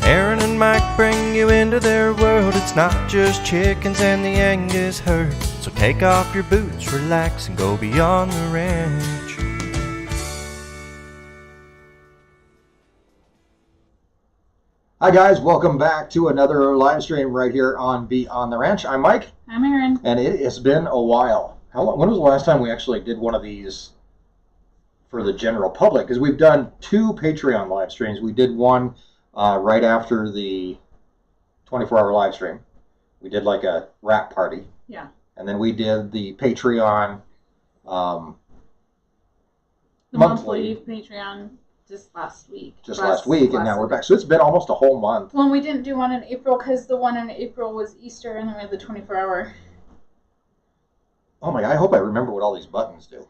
Erin and Mike bring you into their world. It's not just chickens and the Angus herd. So take off your boots, relax, and go beyond the ranch. Hi guys, welcome back to another live stream right here on Beyond the Ranch. I'm Mike. I'm Erin. And it has been a while. When was the last time we actually did one of these for the general public? Because we've done 2 Patreon live streams. We did one right after the 24-hour live stream. We did like a wrap party. Yeah. And then we did the Patreon the monthly Patreon just last week. And now we're back. So it's been almost a whole month. Well, we didn't do one in April because the one in April was Easter, and then we had the 24-hour. Oh my God, I hope I remember what all these buttons do.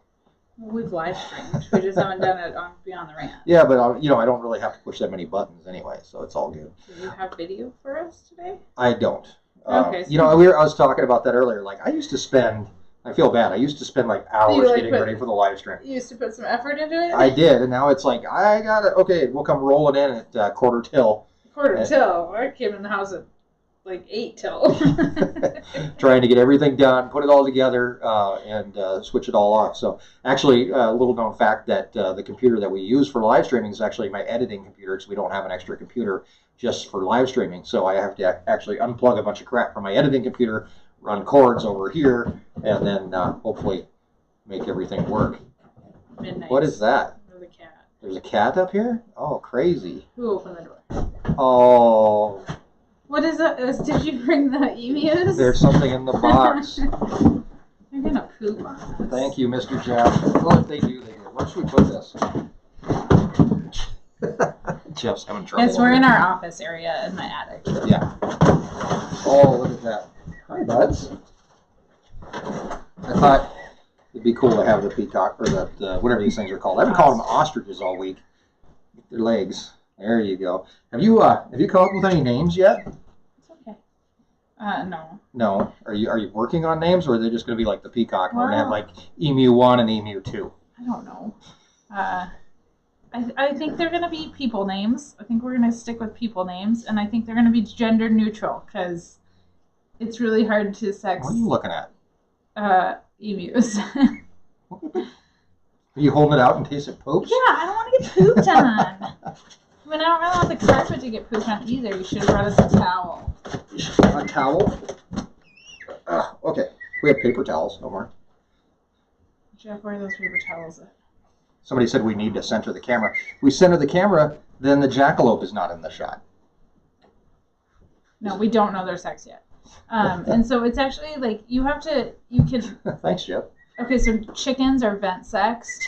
Well, we've live streamed. We just haven't done it on Beyond the Ranch. Yeah, but I don't really have to push that many buttons anyway, so it's all good. Do you have video for us today? I don't. Okay. So I was talking about that earlier. Like, I used to spend, I feel bad, I used to spend like hours getting ready for the live stream. You used to put some effort into it? I did, and now it's like, I got it. Okay, we'll come rolling in at quarter till. Quarter till. I came in the house at like 8 till. Trying to get everything done, put it all together, and switch it all off. So actually, a little known fact that the computer that we use for live streaming is actually my editing computer, because we don't have an extra computer just for live streaming. So I have to actually unplug a bunch of crap from my editing computer, run cords over here, and then hopefully make everything work. Midnight. What is that? There's a cat. There's a cat up here? Oh, crazy. Who opened the door? Oh. What is that? Did you bring the emus? There's something in the box. They're gonna poop on us. Thank you, Mr. Jeff. Well, if they do, they do. Where should we put this? Jeff's having trouble. Yes, we're in our office area in my attic. Yeah. Oh, look at that. Hi, buds. I thought it'd be cool to have the peacock, or the whatever these things are called. I've been calling them ostriches all week. Get their legs. There you go. Have you come up with any names yet? It's okay. No. No. Are you working on names, or are they just going to be like the peacock? We're going to have like Emu 1 and Emu 2. I don't know. I think they're going to be people names. I think we're going to stick with people names, and I think they're going to be gender neutral because it's really hard to sex. What are you looking at? Emus. Are you holding it out in case it poops? Yeah, I don't want to get pooped on. I mean, I don't really want the carpet to get pooped on either. You should have brought us a towel. A towel? Okay. We have paper towels. No more. Jeff, where are those paper towels at? Somebody said we need to center the camera. If we center the camera, then the jackalope is not in the shot. No, we don't know their sex yet. And so it's actually like you can... Thanks, Jeff. Okay, so chickens are vent sexed.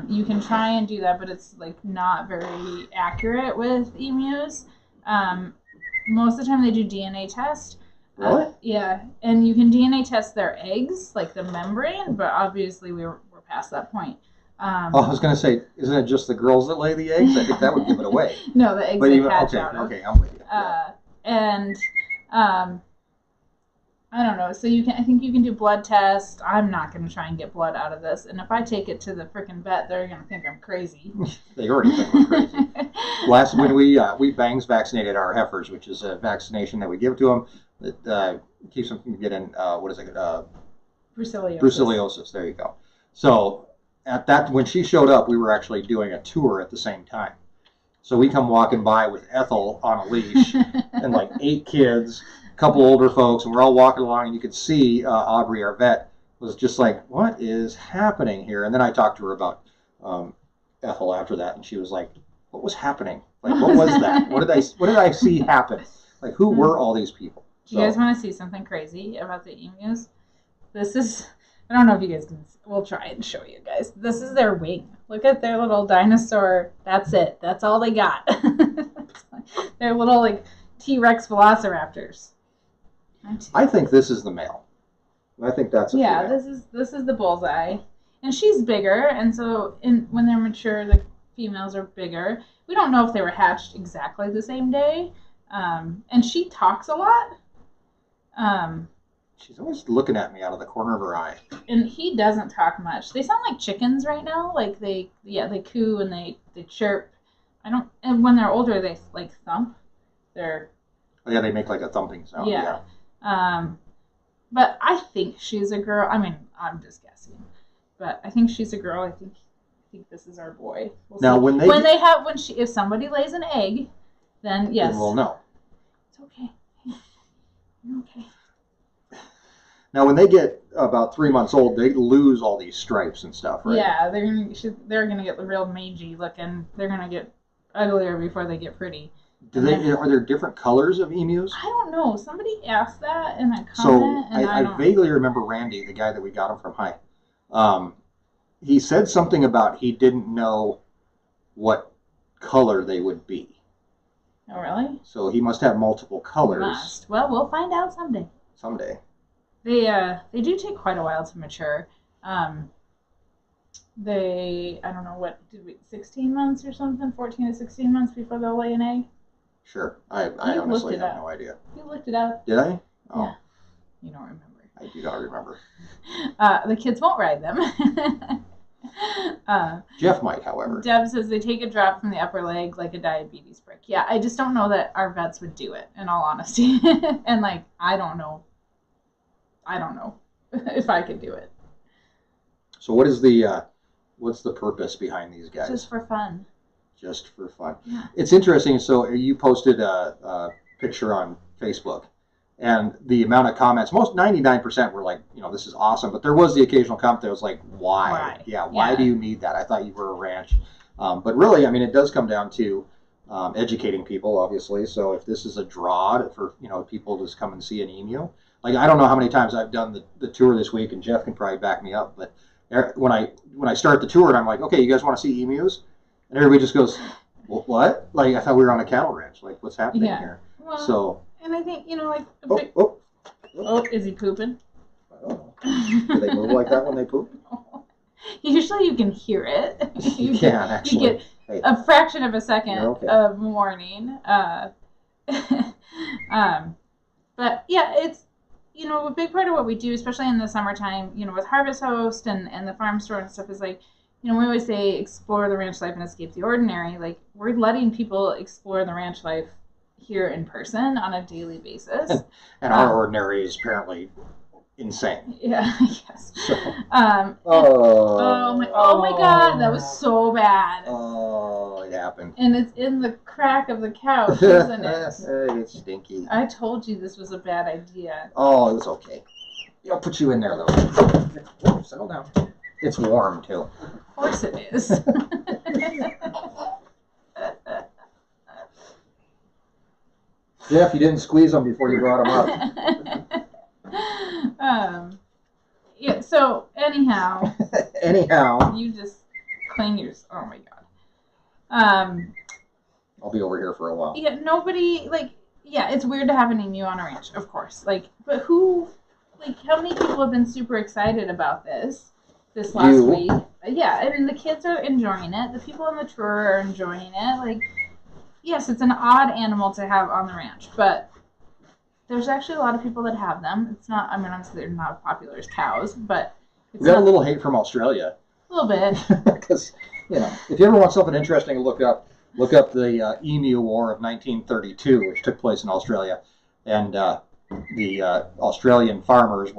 You can try and do that, but it's like not very accurate with emus. Most of the time they do DNA test. Really? Yeah, and you can DNA test their eggs, like the membrane, but obviously we're past that point. I was going to say, isn't it just the girls that lay the eggs? I think that would give it away. No, the eggs but they even, hatch out of. Okay, I'm with you. Yeah. And I don't know. So I think you can do blood tests. I'm not going to try and get blood out of this. And if I take it to the freaking vet, they're going to think I'm crazy. They already think we're crazy. Last when we bangs vaccinated our heifers, which is a vaccination that we give to them that keeps them from getting Brucellosis. Brucellosis. There you go. So when she showed up, we were actually doing a tour at the same time. So we come walking by with Ethel on a leash and like 8 kids. Couple older folks, and we're all walking along, and you could see Aubrey, our vet, was just like, what is happening here? And then I talked to her about Ethel after that, and she was like, what was happening? Like, what was that? What did I see happen? Like, who were all these people? Do you guys want to see something crazy about the emus? This is, I don't know if you guys can, we'll try and show you guys. This is their wing. Look at their little dinosaur. That's it. That's all they got. Their little, like, T-Rex velociraptors. I think this is the male. I think that's a female. This is the bullseye, and she's bigger, and so when they're mature, the females are bigger. We don't know if they were hatched exactly the same day. And she talks a lot. She's always looking at me out of the corner of her eye. And he doesn't talk much. They sound like chickens right now. Like they coo and they chirp. And when they're older, they like thump. Oh yeah, they make like a thumping sound. Yeah. But I think she's a girl. I mean, I'm just guessing, but I think she's a girl. I think this is our boy. We'll now, see. If somebody lays an egg, then yes, then we'll know. It's okay. You're okay. Now, when they get about 3 months old, they lose all these stripes and stuff, right? Yeah, they're gonna get real mangy looking. They're gonna get uglier before they get pretty. Are there different colors of emus? I don't know. Somebody asked that in a comment. So and I vaguely remember Randy, the guy that we got them from. He said something about he didn't know what color they would be. Oh, really? So he must have multiple colors. Must. Well, we'll find out someday. Someday. They do take quite a while to mature. I don't know, 16 months or something? 14 to 16 months before they'll lay an egg? Sure. I honestly have no idea. You looked it up. Did I? Oh. Yeah. You don't remember. I do not remember. The kids won't ride them. Jeff might, however. Deb says they take a drop from the upper leg like a diabetes prick. Yeah, I just don't know that our vets would do it, in all honesty. And I don't know if I could do it. So what's the purpose behind these guys? Just for fun. Just for fun. Yeah. It's interesting. So you posted a picture on Facebook, and the amount of comments, 99% were like, this is awesome. But there was the occasional comment that was like, why? Why? Yeah, why do you need that? I thought you were a ranch. But really, I mean, it does come down to educating people, obviously. So if this is a draw for people to just come and see an emu, I don't know how many times I've done the tour this week, and Jeff can probably back me up. But when I start the tour, and I'm like, okay, you guys want to see emus? And everybody just goes, what? I thought we were on a cattle ranch. What's happening here? Well, so. And I think, is he pooping? I don't know. Do they move like that when they poop? No. Usually you can hear it. You can, actually. You get a fraction of a second of warning. But yeah, it's, a big part of what we do, especially in the summertime, with Harvest Host and the farm store and stuff, is we always say explore the ranch life and escape the ordinary. We're letting people explore the ranch life here in person on a daily basis. And our ordinary is apparently insane. Yeah, yes. So, oh my God, that was so bad. Oh, it happened. And it's in the crack of the couch, isn't it? It's stinky. I told you this was a bad idea. Oh, it was okay. I'll put you in there, though. Settle down. It's warm, too. Of course it is. Jeff, you didn't squeeze them before you brought them up. Yeah, so anyhow. You just clean yours. Oh my God. I'll be over here for a while. Yeah, nobody, it's weird to have an emu on a ranch, of course. But how many people have been super excited about this last week? Yeah, I mean, the kids are enjoying it. The people on the tour are enjoying it. Yes, it's an odd animal to have on the ranch, but there's actually a lot of people that have them. It's not, obviously they're not as popular as cows, but we got a little hate from Australia. A little bit. Because, if you ever want something interesting to look up the Emu War of 1932, which took place in Australia, and the Australian farmers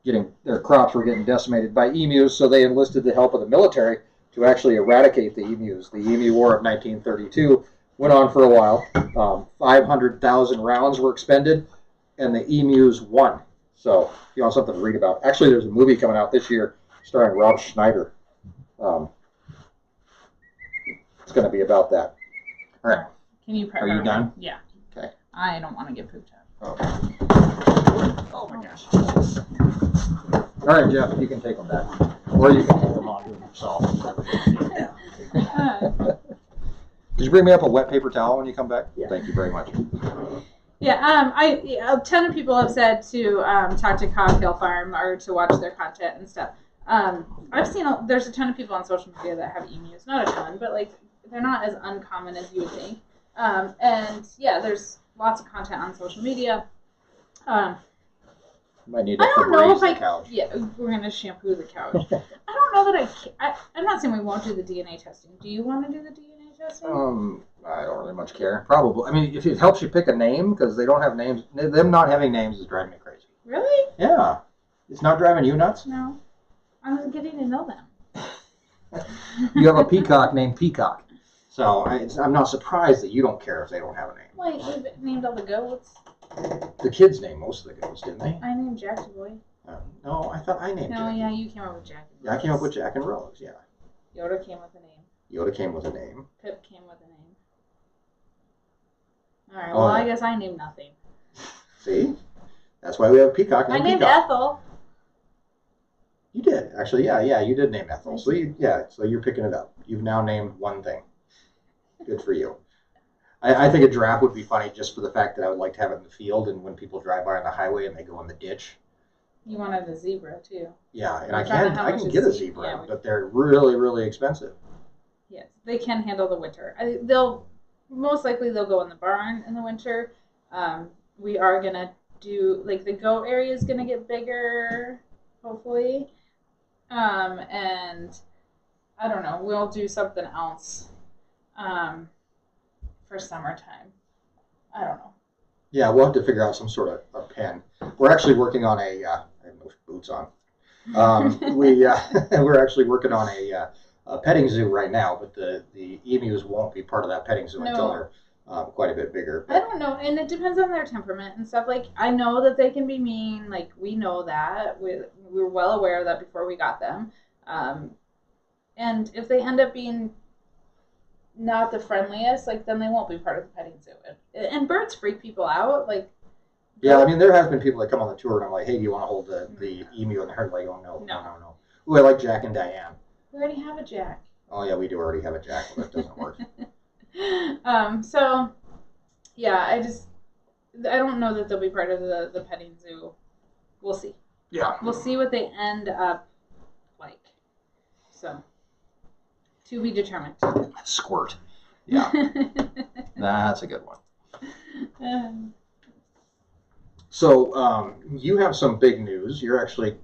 their crops were getting decimated by emus, so they enlisted the help of the military to actually eradicate the emus. The Emu War of 1932 went on for a while. 500,000 rounds were expended, and the emus won. So if you want something to read about, actually there's a movie coming out this year starring Rob Schneider. It's going to be about that. All right. Are you done? Yeah. Okay. I don't want to get pooped out. Okay. Oh my gosh. All right, Jeff, you can take them back. Or you can hold them on to them yourself. Did you bring me up a wet paper towel when you come back? Yeah. Thank you very much. Yeah, a ton of people have said to talk to Cocktail Farm or to watch their content and stuff. I've seen there's a ton of people on social media that have emus. Not a ton, but they're not as uncommon as you would think. And yeah, there's lots of content on social media. Might need to I don't know if the couch. Yeah, we're gonna shampoo the couch. I don't know that I'm not saying we won't do the DNA testing. Do you want to do the DNA testing? I don't really much care. Probably. I mean, if it helps you pick a name, because they don't have names. Them not having names is driving me crazy. Really? Yeah. It's not driving you nuts? No. I'm getting to know them. You have a peacock named Peacock. So I'm not surprised that you don't care if they don't have a name. Like, we named all the goats. The kids named most of the goats, didn't they? I named Jackie Boy. No, I thought I named No, Jackie. yeah, you came up with Jack and Yeah, I came up with Jack and Rose, yeah. Yoda came with a name. Yoda came with a name. Pip came with a name. Alright, well, yeah. I guess I named nothing. See? That's why we have a peacock named I named Peacock. Ethel. You did, actually, yeah, you did name Ethel. So so you're picking it up. You've now named one thing. Good for you. I think a giraffe would be funny just for the fact that I would like to have it in the field, and when people drive by on the highway and they go in the ditch. You wanted a zebra, too. Yeah, and I'm I trying to how can much get a is zebra, yeah, but they're really, really expensive. Yes, they can handle the winter. They'll most likely go in the barn in the winter. We are gonna do the goat area is gonna get bigger, hopefully, and I don't know. We'll do something else, for summertime. I don't know. Yeah, we'll have to figure out some sort of a pen. We're actually working on I have no boots on. We're actually working on a petting zoo right now, but the emus won't be part of that petting zoo until they're quite a bit bigger. I don't know, and it depends on their temperament and stuff. I know that they can be mean. We know that. We were well aware of that before we got them. And if they end up being not the friendliest, then they won't be part of the petting zoo. And birds freak people out. Yeah, I mean, there has been people that come on the tour and I'm like, hey, do you want to hold the emu? And they're like, oh, no. Ooh, I like Jack and Diane. We already have a Jack. Oh, yeah, we do already have a Jack. Well, that doesn't work. So, yeah, I don't know that they'll be part of the petting zoo. We'll see. Yeah. We'll see what they end up like. So, to be determined. Squirt. Yeah. That's a good one. So, you have some big news. You're actually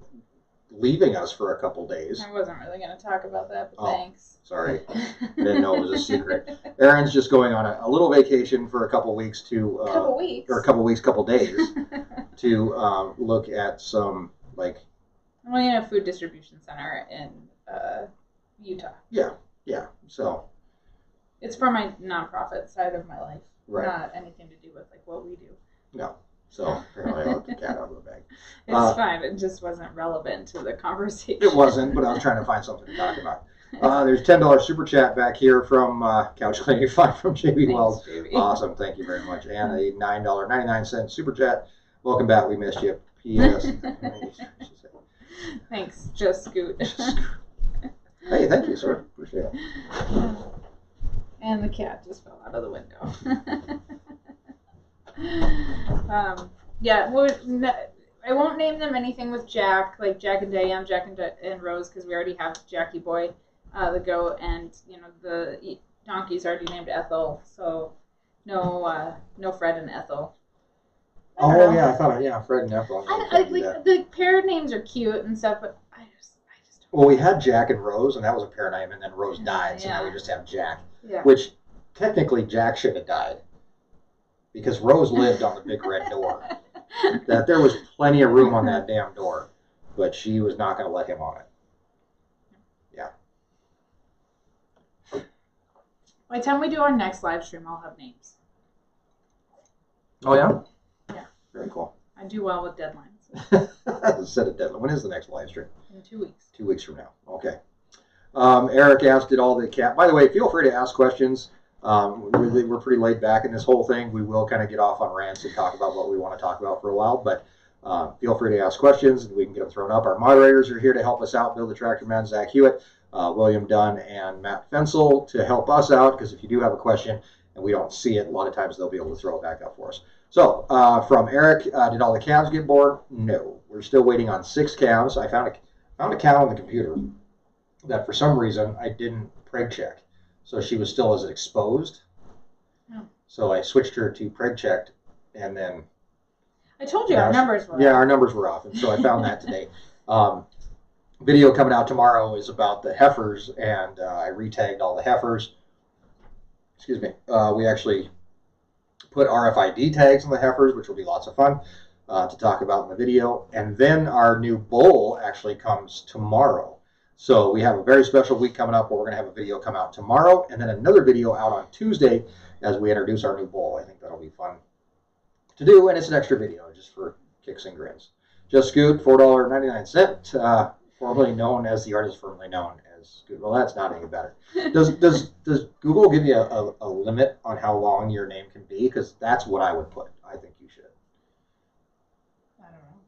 leaving us for a couple days. I wasn't really going to talk about that, but thanks. Sorry. I didn't know it was a secret. Erin's just going on a little vacation for a couple weeks to... couple weeks? Or couple days to look at some, I'm in a food distribution center in Utah. Yeah. So... It's for my nonprofit side of my life. Right. Not anything to do with what we do. No. So apparently I let the cat out of the bag. It's fine. It just wasn't relevant to the conversation. It wasn't, but I was trying to find something to talk about. There's $10 super chat back here from Couch Lady 5 from JB Wells. JB. Awesome. Thank you very much. And a $9.99 super chat. Welcome back. We missed you. P.S. Thanks. Just Scoot. Hey, thank you, sir. Appreciate it. And the cat just fell out of the window. I won't name them anything with Jack, like Jack and Diane, and Rose, because we already have Jackie Boy, the goat, and the donkey's already named Ethel, so no Fred and Ethel. Oh yeah, I thought Fred and Ethel. The pair names are cute and stuff, but I just don't. Well, we had Jack and Rose, and that was a pair name, and then Rose died, so now we just have Jack. Yeah. Which technically Jack should have died because Rose lived on the big red door. That there was plenty of room on that damn door, but she was not going to let him on it. Yeah. By the time we do our next live stream, I'll have names. Oh yeah. Yeah. Very cool. I do well with deadlines. Set a deadline. When is the next live stream? In 2 weeks. 2 weeks from now. Okay. Eric asked, did all the cat... By the way, feel free to ask questions. We're pretty laid back in this whole thing. We will kind of get off on rants and talk about what we want to talk about for a while, but feel free to ask questions and we can get them thrown up. Our moderators are here to help us out. Bill the Tractor Man, Zach Hewitt, William Dunn, and Matt Fensel to help us out, because if you do have a question and we don't see it, a lot of times they'll be able to throw it back up for us. So, from Eric, did all the calves get born? No. We're still waiting on 6 calves. I found a cow on the computer that for some reason I didn't preg check. So she was still as exposed. Oh. So I switched her to preg checked, and then I told you our numbers were yeah, off. our numbers were off, and so I found that today. Video coming out tomorrow is about the heifers, and I retagged all the heifers. Excuse me. We actually put RFID tags on the heifers, which will be lots of fun to talk about in the video. And then our new bull actually comes tomorrow. So we have a very special week coming up where we're going to have a video come out tomorrow, and then another video out on Tuesday as we introduce our new bull. I think that'll be fun to do, and it's an extra video just for kicks and grins. Just Scoot, $4.99, formerly known as the artist formerly known as Scoot. Well, that's not any better. Does Google give you a limit on how long your name can be? Because that's what I would put. I think you should.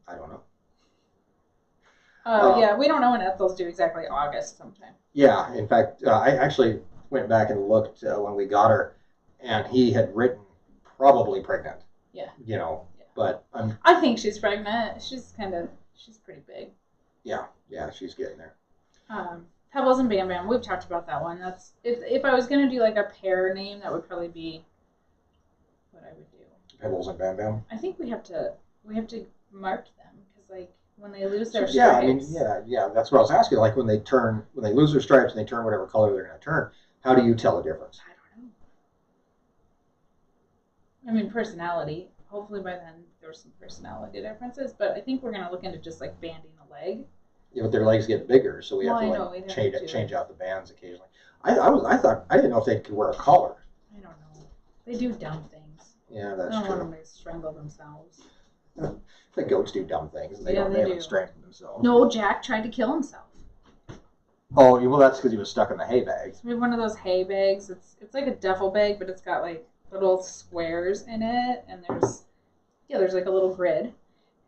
I don't know. Yeah, we don't know when Ethel's due exactly. August sometime. Yeah, in fact, I actually went back and looked when we got her, and he had written probably pregnant. Yeah. You know, yeah. But I think she's pregnant. She's pretty big. Yeah, she's getting there. Pebbles and Bam Bam. We've talked about that one. That's if I was gonna do like a pair name, that would probably be what I would do. Pebbles and Bam Bam. I think we have to mark them because like when they lose their stripes. Yeah, I mean, yeah. That's what I was asking. Like when they lose their stripes and they turn whatever color they're going to turn. How do you tell the difference? I don't know. I mean, personality. Hopefully by then there's some personality differences, but I think we're going to look into just like banding a leg. Yeah, but their legs get bigger, so we have to change out the bands occasionally. I didn't know if they could wear a collar. I don't know. They do dumb things. Yeah, that's true. I don't want them to strangle themselves. The goats do dumb things, and they don't strangle themselves. No, Jack tried to kill himself. Oh, well, that's because he was stuck in the hay bags. We have one of those hay bags. It's like a duffel bag, but it's got like little squares in it, and there's like a little grid.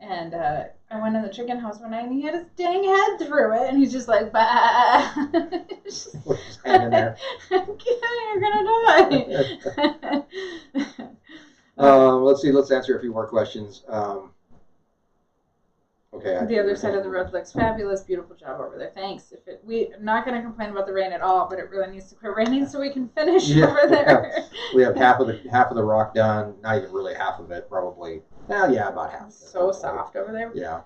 And I went in the chicken house one night, and he had his dang head through it, and he's just like, bah. Just hanging there. You're gonna die. Let's see. Let's answer a few more questions. Okay. The other side of the road looks fabulous. Beautiful job over there. Thanks. I'm not going to complain about the rain at all, but it really needs to quit raining so we can finish over there. Yeah. We have half of the rock done. Not even really half of it, probably. Well, yeah, about half. It's so soft over there. Yeah.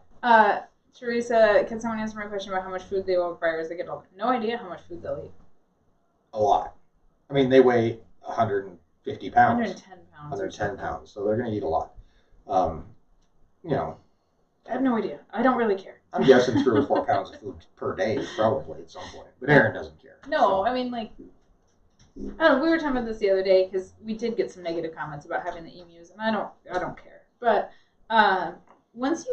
Teresa, can someone answer my question about how much food they will require as they get older? No idea how much food they'll eat. A lot. I mean, they weigh 150 pounds. 110 pounds. 110 pounds. So they're going to eat a lot. I have no idea. I don't really care. I'm guessing 3 or 4 pounds of food per day, probably at some point. But Erin doesn't care. No, so. I mean, like, I don't know. We were talking about this the other day because we did get some negative comments about having the emus, and I don't care. But once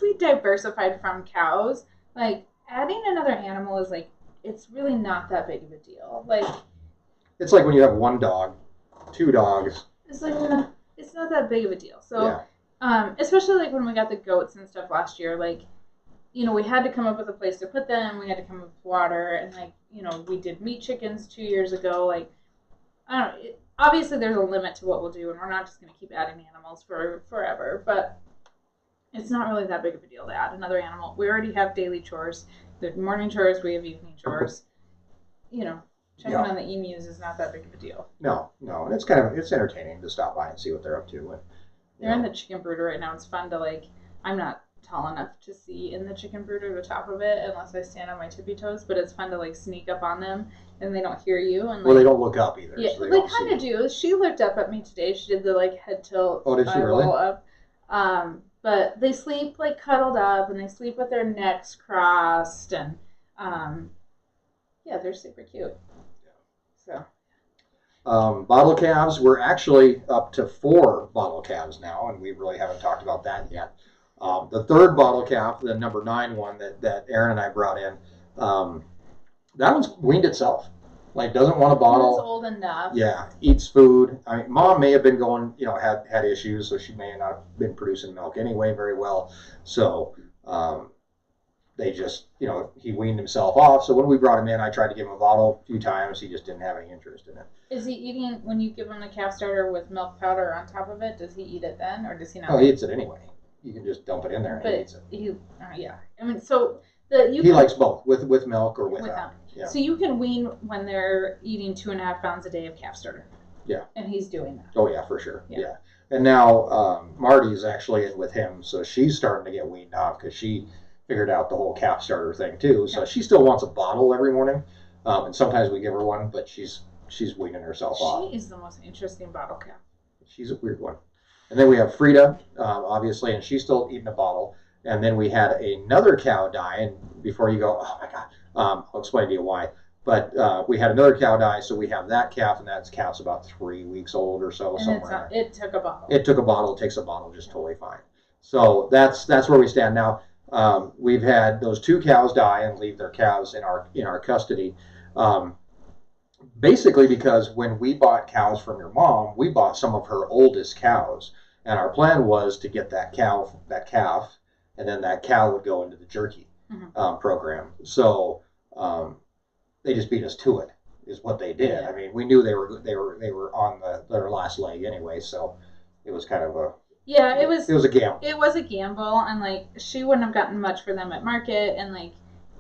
we diversified from cows, like adding another animal is like it's really not that big of a deal. Like it's like when you have 1 dog, 2 dogs. It's like it's not that big of a deal. So. Yeah. Especially like when we got the goats and stuff last year, like, we had to come up with a place to put them. We had to come up with water, and like, we did meat chickens 2 years ago. Like, I don't know. Obviously, there's a limit to what we'll do, and we're not just going to keep adding animals for forever. But it's not really that big of a deal to add another animal. We already have daily chores. The morning chores. We have evening chores. Checking on the emus is not that big of a deal. No, and it's entertaining to stop by and see what they're up to. They're in the chicken brooder right now. It's fun to I'm not tall enough to see in the chicken brooder the top of it unless I stand on my tippy toes, but it's fun to sneak up on them and they don't hear you. And well, they don't look up either. Yeah, so they kind of do. She looked up at me today. She did the head tilt. Oh, did she really? Up. But they sleep cuddled up and they sleep with their necks crossed and they're super cute. So. Bottle calves, we're actually up to 4 bottle calves now, and we really haven't talked about that yet. The third bottle calf, the number 9 one that Erin and I brought in, that one's weaned itself. Doesn't want a bottle. It's old enough. Yeah, eats food. I mean, Mom may have been going, had issues, so she may have not been producing milk anyway very well. So they just, he weaned himself off. So when we brought him in, I tried to give him a bottle a few times. He just didn't have any interest in it. Is he eating, when you give him the calf starter with milk powder on top of it, does he eat it then, or does he not? Oh, he eats it anyway. You can just dump it in there and he eats it. Yeah. I mean, so he likes both, with milk or without. Yeah. So you can wean when they're eating 2.5 pounds a day of calf starter. Yeah. And he's doing that. Oh yeah, for sure. Yeah. Yeah. And now Marty's actually in with him, so she's starting to get weaned off because she figured out the whole calf starter thing too. So she still wants a bottle every morning, and sometimes we give her one, but she's weaning herself off. She is the most interesting bottle calf. She's a weird one. And then we have Frida, obviously, and she's still eating a bottle. And then we had another cow die, and before you go, oh my God, I'll explain to you why. But we had another cow die, so we have that calf, and that calf's about 3 weeks old or so, And somewhere. it took a bottle. It took a bottle. It takes a bottle just totally fine. So that's where we stand now. We've had those 2 cows die and leave their calves in our custody. Basically because when we bought cows from your mom, we bought some of her oldest cows, and our plan was to get that calf, and then that cow would go into the jerky program. So they just beat us to it, is what they did. Yeah. I mean, we knew they were on their last leg anyway, so it was kind of a it was a gamble. It was a gamble, and like she wouldn't have gotten much for them at market, and like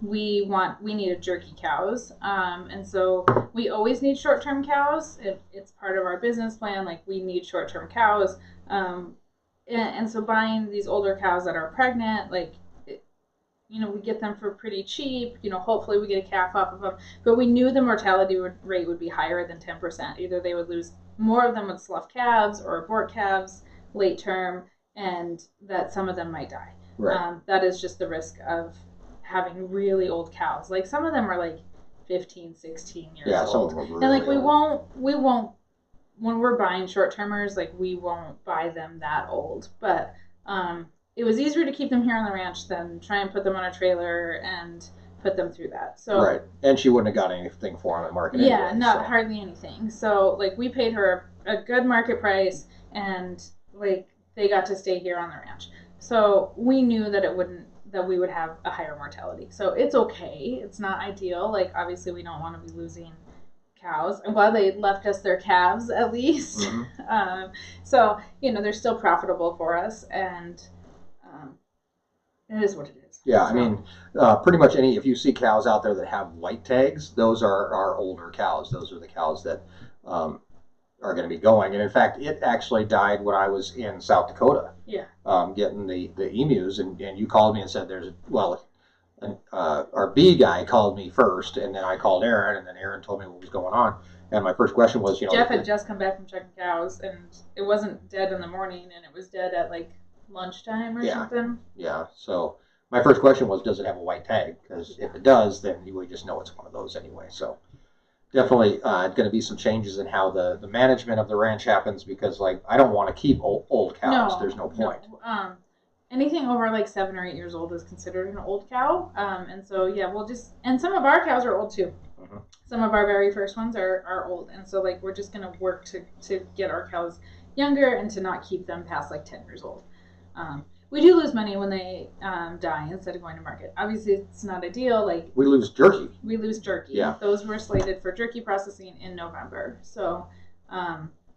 we needed jerky cows, and so we always need short-term cows. It's part of our business plan. Like we need short-term cows, and so buying these older cows that are pregnant, like we get them for pretty cheap. Hopefully we get a calf off of them, but we knew the mortality rate would be higher than 10%. Either they would lose, more of them would slough calves or abort calves late term, and that some of them might die. Right. That is just the risk of having really old cows. Like some of them are like 15, 16 years Yeah, old. some of them are really and like we old. won't when we're buying short termers, like we won't buy them that old. But it was easier to keep them here on the ranch than try and put them on a trailer and put them through that. So right. And she wouldn't have got anything for them at market yeah, anyway. not hardly anything. So like we paid her a good market price, and like they got to stay here on the ranch. So we knew that we would have a higher mortality. So it's okay. It's not ideal. Like obviously we don't want to be losing cows. I'm glad they left us their calves at least. Mm-hmm. So they're still profitable for us, and it is what it is. Yeah, I mean, pretty much if you see cows out there that have white tags, those are our older cows. Those are the cows that are going to be going. And in fact, it actually died when I was in South Dakota. Yeah. Getting the emus, and you called me and said our bee guy called me first, and then I called Erin, and then Erin told me what was going on. And my first question was, Jeff had just come back from checking cows, and it wasn't dead in the morning, and it was dead at like lunchtime or something. Yeah. So my first question was, does it have a white tag? Because if it does, then we just know it's one of those anyway. So definitely going to be some changes in how the management of the ranch happens, because like I don't want to keep old cows. There's no point. No. Anything over like 7 or 8 years old is considered an old cow. And so and some of our cows are old too. Mm-hmm. Some of our very first ones are old, and so like we're just going to work to get our cows younger and to not keep them past like 10 years old. We do lose money when they die instead of going to market. Obviously, it's not ideal. Like we lose jerky. Yeah. Those were slated for jerky processing in November. So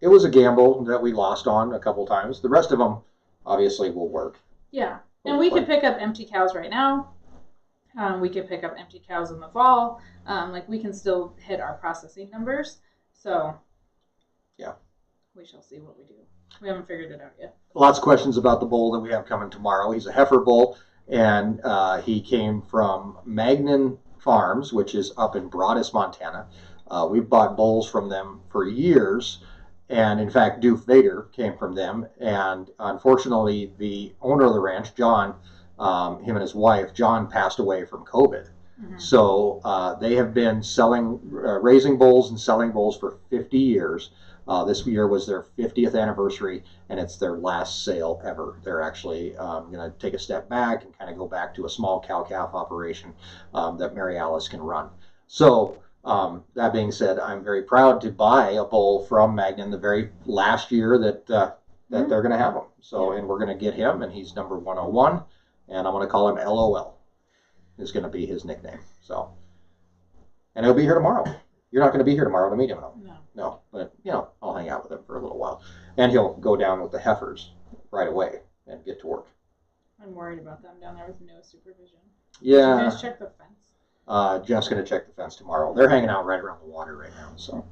it was a gamble that we lost on a couple times. The rest of them obviously will work. Yeah, and we could pick up empty cows right now. We could pick up empty cows in the fall. Like we can still hit our processing numbers. So yeah, we shall see what we do. We haven't figured it out yet. Lots of questions about the bull that we have coming tomorrow. He's a heifer bull, and he came from Magnan Farms, which is up in Broadus, Montana. We've bought bulls from them for years, and in fact, Doof Vader came from them. And unfortunately, the owner of the ranch, John, him and his wife, John, passed away from COVID. Mm-hmm. So they have been raising bulls and selling bulls for 50 years. This year was their 50th anniversary, and it's their last sale ever. They're actually going to take a step back and kind of go back to a small cow-calf operation that Mary Alice can run. So that being said, I'm very proud to buy a bull from Magnan the very last year that they're going to have him. So, and we're going to get him, and he's number 101, and I'm going to call him LOL. Is going to be his nickname. So, and he'll be here tomorrow. You're not going to be here tomorrow to meet him, though. No, but I'll hang out with him for a little while, and he'll go down with the heifers right away and get to work. I'm worried about them down there with no supervision. Yeah. Did you guys check the fence? Jeff's going to check the fence tomorrow. They're hanging out right around the water right now. So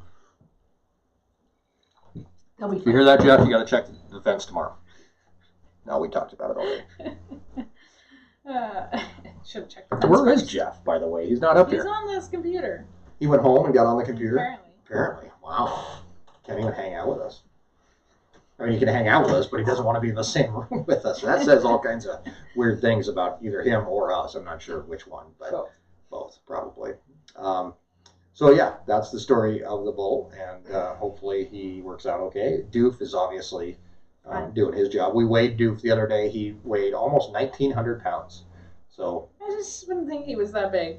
if you hear that, Jeff, you got to check the fence tomorrow. No, we talked about it already. Should have checked the fence. Where is Jeff, by the way? He's not up here. He's on this computer. He went home and got on the computer? Apparently. Wow. Can't even hang out with us. I mean, he can hang out with us, but he doesn't want to be in the same room with us. That says all kinds of weird things about either him or us. I'm not sure which one, but both probably. So yeah, that's the story of the bull, and hopefully he works out okay. Doof is obviously doing his job. We weighed Doof the other day. He weighed almost 1,900 pounds. So I just wouldn't think he was that big.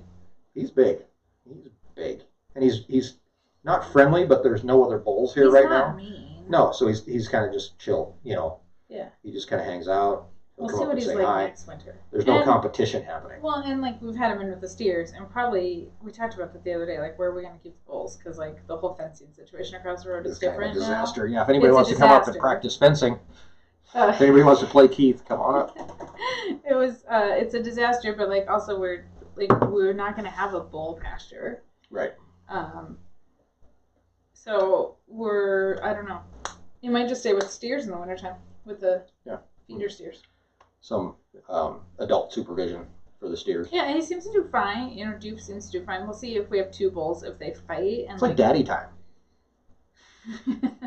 He's big. He's big, and he's not friendly, but there's no other bulls here right now. He's not mean. No, so he's kind of just chill, you know. Yeah. He just kind of hangs out. We'll see what he's like next winter. There's no competition happening. Well, and like we've had him in with the steers, and probably we talked about that the other day. Like, where are we going to keep the bulls? Because like the whole fencing situation across the road is different. It's kind of a disaster. Now. Yeah. If anybody wants to come up and practice fencing, if anybody wants to play Keith, come on up. It's a disaster, but like also we're not going to have a bull pasture. Right. So I don't know. You might just stay with steers in the wintertime, with the feeder steers. Some adult supervision for the steers. Yeah, and he seems to do fine. You know, Duke seems to do fine. We'll see if we have two bulls, if they fight. And it's like daddy time.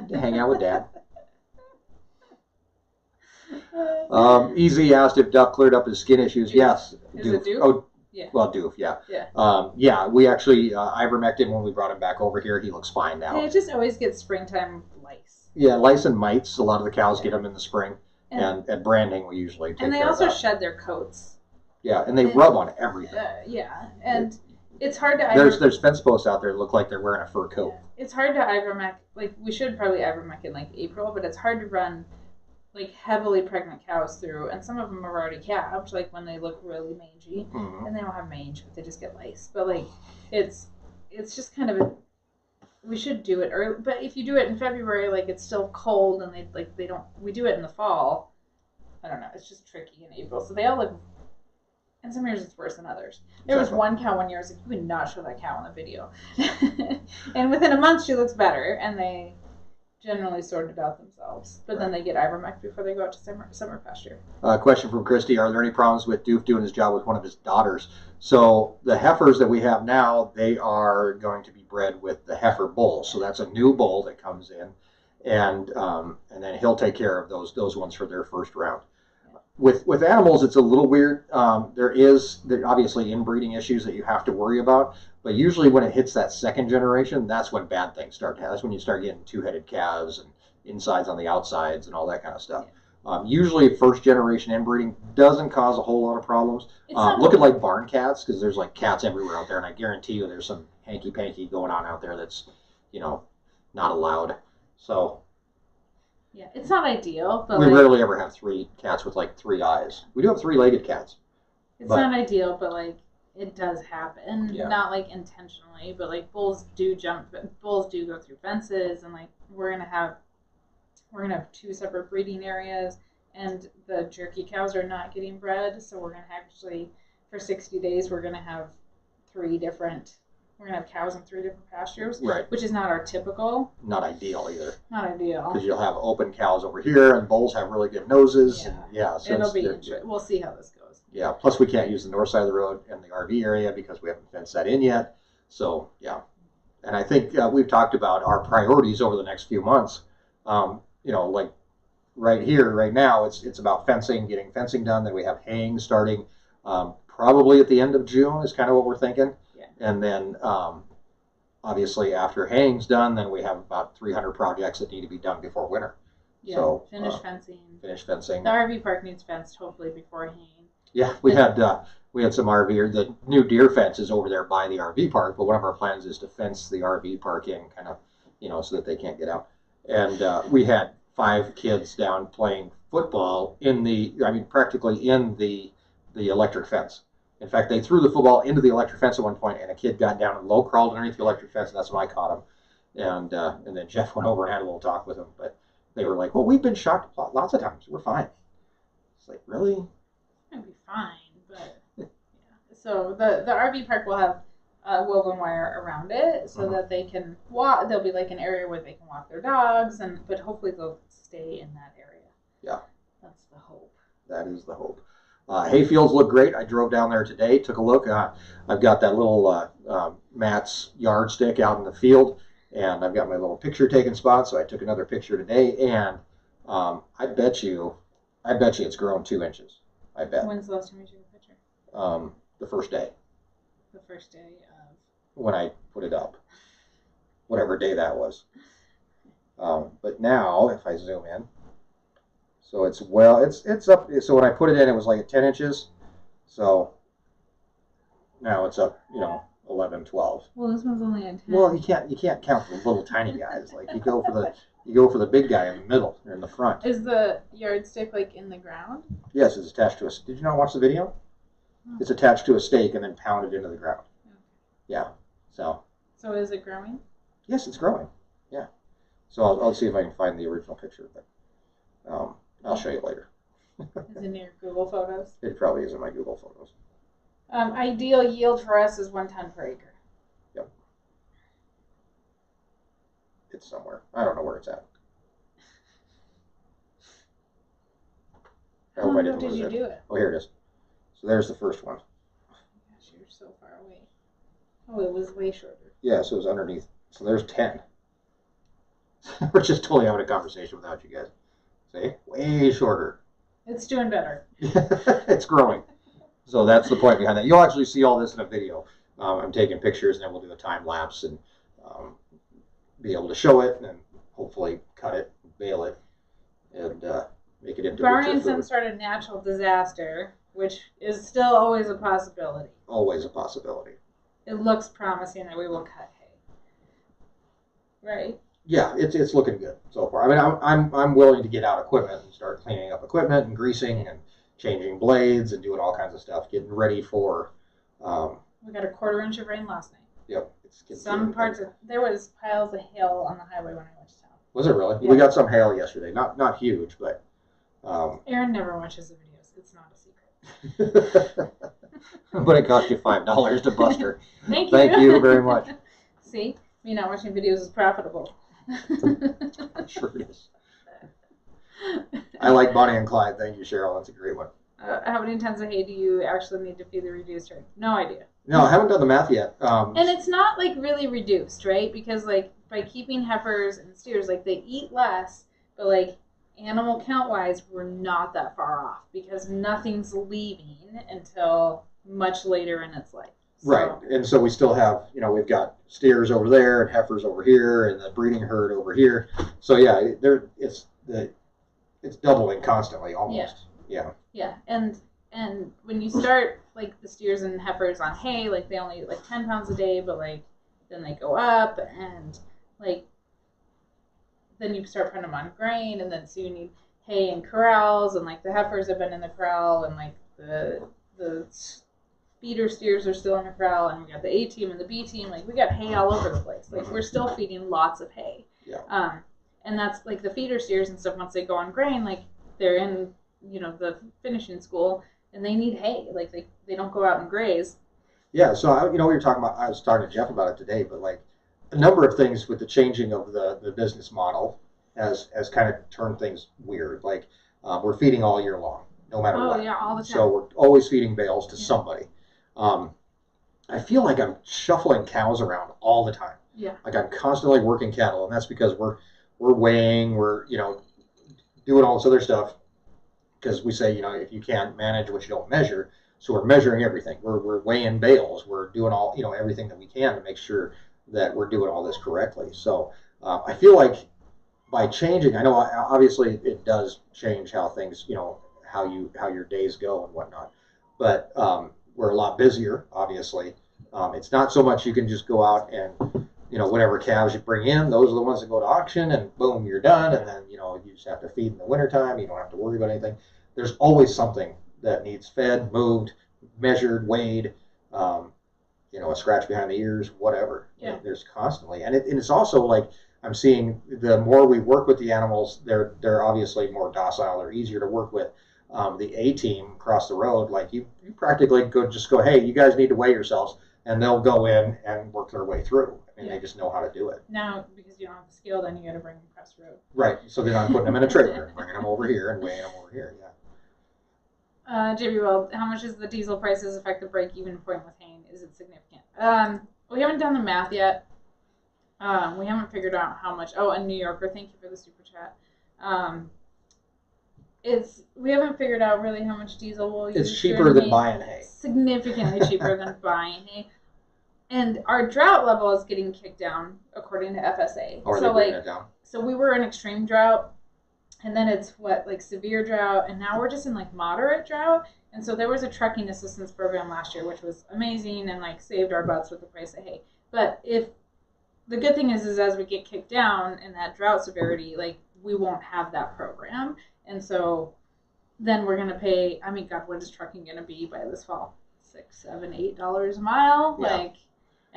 To hang out with dad. Easy asked if Duck cleared up his skin issues. Doof. Yes. Is it Doof? Oh, yeah. Well, Doof, yeah. Yeah. Yeah, we actually ivermected him when we brought him back over here. He looks fine now. And it just always gets springtime lice. Yeah, lice and mites. A lot of the cows get them in the spring. And at branding, we usually take care of that. And they also shed their coats. Yeah, and they rub on everything. Yeah, and it's hard to There's fence posts out there that look like they're wearing a fur coat. Yeah. It's hard to ivermect. Like, we should probably ivermect in, like, April, but it's hard to run, like, heavily pregnant cows through. And some of them are already calved, like, when they look really mangy. Mm-hmm. And they don't have mange, but they just get lice. But, like, it's just kind of we should do it early. But if you do it in February, like, it's still cold, and we do it in the fall. I don't know. It's just tricky in April. So they all look, and some years it's worse than others. There was one cow one year, I was like, you would not show that cow on the video. And within a month, she looks better, and they generally sort it out themselves. But then they get ivermectin before they go out to summer pasture. Question from Christy. Are there any problems with Doof doing his job with one of his daughters? So the heifers that we have now, they are going to be bred with the heifer bull. So that's a new bull that comes in, and then he'll take care of those ones for their first round. With animals, it's a little weird. There are obviously inbreeding issues that you have to worry about, but usually when it hits that second generation, that's when bad things start to happen. That's when you start getting two-headed calves and insides on the outsides and all that kind of stuff. Usually first generation inbreeding doesn't cause a whole lot of problems. Look at like barn cats, because there's like cats everywhere out there, and I guarantee you there's some hanky-panky going on out there that's, not allowed. So yeah, it's not ideal, but we rarely ever have three cats with like three eyes. We do have three-legged cats. It's not ideal, but like it does happen. Yeah. Not like intentionally, but like bulls do go through fences, and like we're gonna have two separate breeding areas, and the jerky cows are not getting bred, so we're gonna actually for 60 days we're gonna have cows in 3 different pastures, right? Which is not our typical. Not ideal either. Not ideal. Because you'll have open cows over here, and bulls have really good noses. Yeah. So it'll be interesting. We'll see how this goes. Yeah. Plus, we can't use the north side of the road in the RV area because we haven't fenced that in yet. So yeah. And I think we've talked about our priorities over the next few months. Like right here, right now, it's about fencing, getting fencing done. Then we have haying starting probably at the end of June is kind of what we're thinking. And then, obviously, after haying's done, then we have about 300 projects that need to be done before winter. Yeah, so, finish fencing. The RV park needs fenced, hopefully, before haying. Yeah, we had some RV. The new deer fence is over there by the RV park, but one of our plans is to fence the RV park in, kind of, so that they can't get out. And we had 5 kids down playing football practically in the electric fence. In fact, they threw the football into the electric fence at one point, and a kid got down and low crawled underneath the electric fence, and that's when I caught him. And then Jeff went over and had a little talk with him. But they were like, well, we've been shocked lots of times. We're fine. It's like, really? It's going to be fine, but yeah. So the RV park will have woven wire around it so that they can walk. There'll be like an area where they can walk their dogs, but hopefully they'll stay in that area. Yeah. That's the hope. That is the hope. Hay fields look great. I drove down there today, took a look. I've got that little Matt's yardstick out in the field, and I've got my little picture taking spot. So I took another picture today, and I bet you it's grown 2 inches. I bet. When's the last time you took a picture? The first day. The first day of. When I put it up, whatever day that was. But now, if I zoom in, so it's up. So when I put it in, it was like at 10 inches. So now it's up, 11, 12. Well, this one's only at 10. Well, you can't count the little tiny guys. Like you go for the big guy in the middle or in the front. Is the yardstick like in the ground? Yes, it's attached to Did you not watch the video? Oh. It's attached to a stake and then pounded into the ground. Okay. Yeah. So is it growing? yes, it's growing. Yeah. So I'll see if I can find the original picture, but I'll show you later. Is it in your Google Photos? It probably is in my Google Photos. Ideal yield for us is 1 ton per acre. Yep. It's somewhere. I don't know where it's at. I How hope I long didn't ago did lose you it. do it? Oh, here it is. So there's the first one. Gosh, you're so far away. Oh, it was way shorter. Yeah, so it's underneath. So there's 10. We're just totally having a conversation without you guys. See? Way shorter. It's doing better. It's growing. So that's the point behind that. You'll actually see all this in a video. I'm taking pictures, and then we'll do a time lapse and be able to show it, and then hopefully cut it, bale it, and make it into Barring winter some food. sort of natural disaster, which is still always a possibility. Always a possibility. It looks promising that we will cut hay. Right? Yeah, it's looking good so far. I mean, I'm willing to get out equipment and start cleaning up equipment and greasing and changing blades and doing all kinds of stuff, getting ready for. We got a 1/4 inch of rain last night. Yep. Some parts there was piles of hail on the highway when I went to town. Was it really? Yeah. We got some hail yesterday. Not huge, but. Aaron never watches the videos. It's not a secret. But it cost you $5 to bust her. Thank you. Thank you very much. See, me not watching videos is profitable. Sure it is. I like Bonnie and Clyde. Thank you, Cheryl. That's a great one. How many tons of hay do you actually need to feed the reduced herd? No idea. No, I haven't done the math yet. And it's not like really reduced, right? Because like by keeping heifers and steers, like they eat less, but like animal count wise, we're not that far off because nothing's leaving until much later in its life. So, right, and so we still have, we've got steers over there and heifers over here and the breeding herd over here. So yeah, it's doubling constantly almost. Yeah. Yeah, and when you start like the steers and heifers on hay, like they only eat like 10 pounds a day, but like then they go up and like then you start putting them on grain, and then so you need hay and corrals, and like the heifers have been in the corral, and like the feeder steers are still in the corral, and we got the A team and the B team. Like we got hay all over the place. Like we're still feeding lots of hay. Yeah. And that's like the feeder steers and stuff. Once they go on grain, like they're in the finishing school, and they need hay. Like they don't go out and graze. Yeah. So we were talking about. I was talking to Jeff about it today, but like a number of things with the changing of the business model has kind of turned things weird. Like we're feeding all year long, no matter what. Oh yeah, all the time. So we're always feeding bales to somebody. I feel like I'm shuffling cows around all the time. Yeah. Like I'm constantly working cattle, and that's because we're weighing, we're doing all this other stuff. Because we say, if you can't manage what you don't measure, so we're measuring everything. We're weighing bales. We're doing all everything that we can to make sure that we're doing all this correctly. So I feel like by changing, I know obviously it does change how things, how your days go and whatnot. But we're a lot busier, obviously. It's not so much you can just go out and whatever calves you bring in, those are the ones that go to auction, and boom, you're done. And then you just have to feed in the wintertime. You don't have to worry about anything. There's always something that needs fed, moved, measured, weighed, a scratch behind the ears, whatever. Yeah. There's constantly, and it's also like I'm seeing the more we work with the animals, they're obviously more docile, they're easier to work with, The A team across the road, like you practically could just go, hey, you guys need to weigh yourselves, and they'll go in and work their way through. I mean, they just know how to do it. Now, because you don't have the skill, then you got to bring them across the road. Right. So then I'm putting them in a trailer and bringing them over here and weighing them over here. Yeah. JB Weld, how much does the diesel prices affect the break-even point with haying? Is it significant? We haven't done the math yet. We haven't figured out how much. Oh, and New Yorker, thank you for the super chat. We haven't figured out really how much diesel we'll use. It's cheaper than buying hay. Significantly cheaper than buying hay. And our drought level is getting kicked down according to FSA. Or so they bring it down. So we were in extreme drought, and then it's severe drought, and now we're just in moderate drought. And so there was a trucking assistance program last year, which was amazing and saved our butts with the price of hay. But if the good thing is as we get kicked down in that drought severity, we won't have that program. And so then we're going to pay, God, what is trucking going to be by this fall? $6, $7, $8 a mile? Yeah.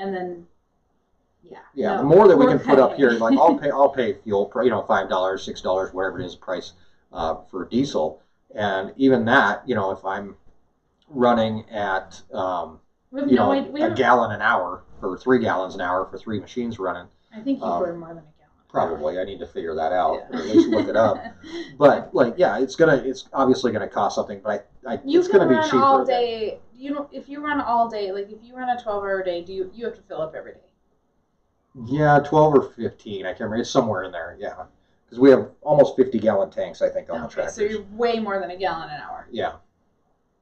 And then, the more that we can put up here, I'll pay fuel, $5, $6, whatever it is price for diesel. And even that, if I'm running at, a gallon an hour or 3 gallons an hour for 3 machines running. I think you burn more than a gallon. Probably. I need to figure that out, or at least look it up. But it's obviously gonna cost something, but it's gonna be cheaper. All day. If you run all day, if you run a 12-hour day, you have to fill up every day? Yeah, 12 or 15. I can't remember. It's somewhere in there. Yeah, because we have almost 50-gallon tanks, I think, on the tractors. So you're way more than a gallon an hour. Yeah.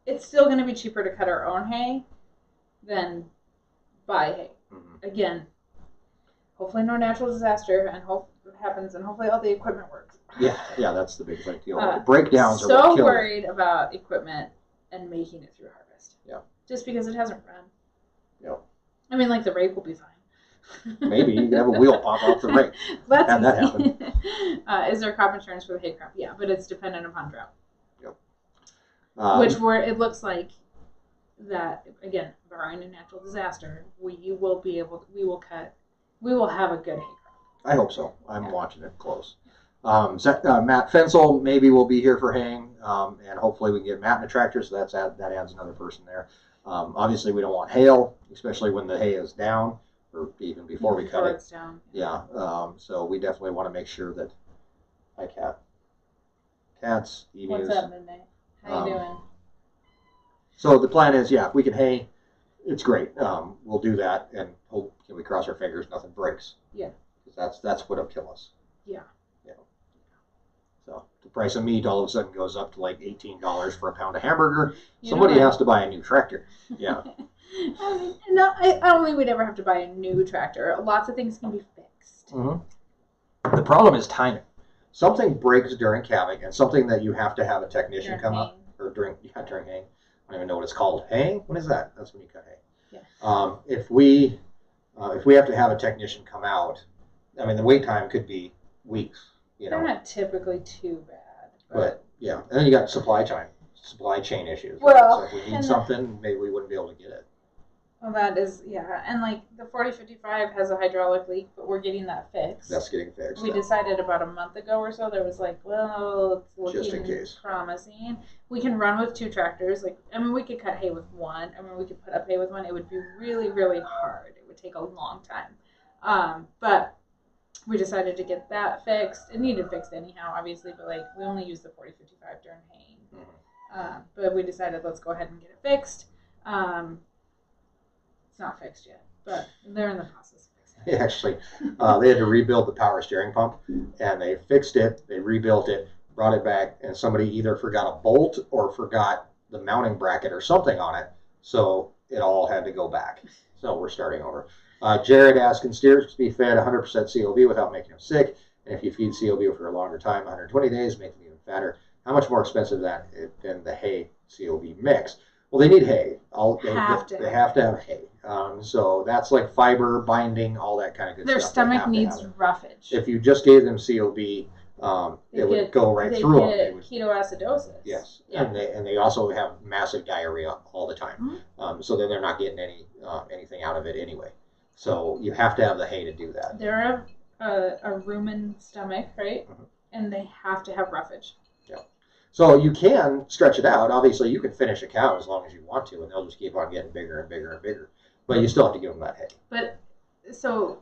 It's still going to be cheaper to cut our own hay than buy hay. Mm-hmm. Again, hopefully no natural disaster, and hope it happens, and hopefully all the equipment works. Yeah, that's the big thing. Breakdowns are what so kill worried about equipment and making it through harvest. Yeah. Just because it hasn't run. Yeah. The rake will be fine. Maybe you can have a wheel pop off the rake. That's have that happen. Is there crop insurance for the hay crop? Yeah, but it's dependent upon drought. Yep. It looks like that, again, barring a natural disaster, we will have a good hay crop. I hope so. I'm watching it close. Matt Fensel maybe will be here for haying, and hopefully we can get Matt in a tractor, so that adds another person there. Obviously, we don't want hail, especially when the hay is down, or even before we cut it. It's down. Yeah. So we definitely want to make sure that. Hi, Cat. Cats, emus. What's up, Midnight? How you doing? So the plan is, if we can hay, it's great. We'll do that, and we cross our fingers nothing breaks. Yeah. Because that's what'll kill us. Yeah. So the price of meat all of a sudden goes up to $18 for a pound of hamburger. Somebody has to buy a new tractor. Yeah. I don't think we'd ever have to buy a new tractor. Lots of things can be fixed. Mm-hmm. The problem is timing. Something breaks during calving, and something that you have to have a technician come up, or during haying. I don't even know what it's called. Haying? What is that? That's when you cut hay. Yeah. If we have to have a technician come out, the wait time could be weeks. They're not typically too bad. But and then you got supply chain issues. Well, so if we need something, maybe we wouldn't be able to get it. Well, that is, and the 4055 has a hydraulic leak, but we're getting that fixed. That's getting fixed. We decided about a month ago or so, there was it's looking just in case. Promising. We can run with 2 tractors. We could cut hay with one. We could put up hay with one. It would be really, really hard. It would take a long time. But we decided to get that fixed. It needed fixed anyhow, obviously, but we only use the 4055 during haying. Mm-hmm. But we decided let's go ahead and get it fixed. It's not fixed yet, but they're in the process of fixing it. Yeah, actually, they had to rebuild the power steering pump, and they fixed it, they rebuilt it, brought it back, and somebody either forgot a bolt or forgot the mounting bracket or something on it, so it all had to go back. So we're starting over. Jared asked, can steers be fed 100% COB without making them sick? And if you feed COB for a longer time, 120 days, make them even fatter. How much more expensive than the hay COB mix? Well, they need hay. They have to have hay. So that's like fiber, binding, all that kind of good Their stuff. Their stomach needs roughage. If you just gave them COB, it would go right through them. They would ketoacidosis. Yes, yeah. and they also have massive diarrhea all the time. Mm-hmm. So then they're not getting anything out of it anyway. So you have to have the hay to do that. They're a rumen stomach, right? Mm-hmm. And they have to have roughage. Yeah. So you can stretch it out. Obviously, you can finish a cow as long as you want to, and they'll just keep on getting bigger and bigger and bigger. But you still have to give them that hay. But so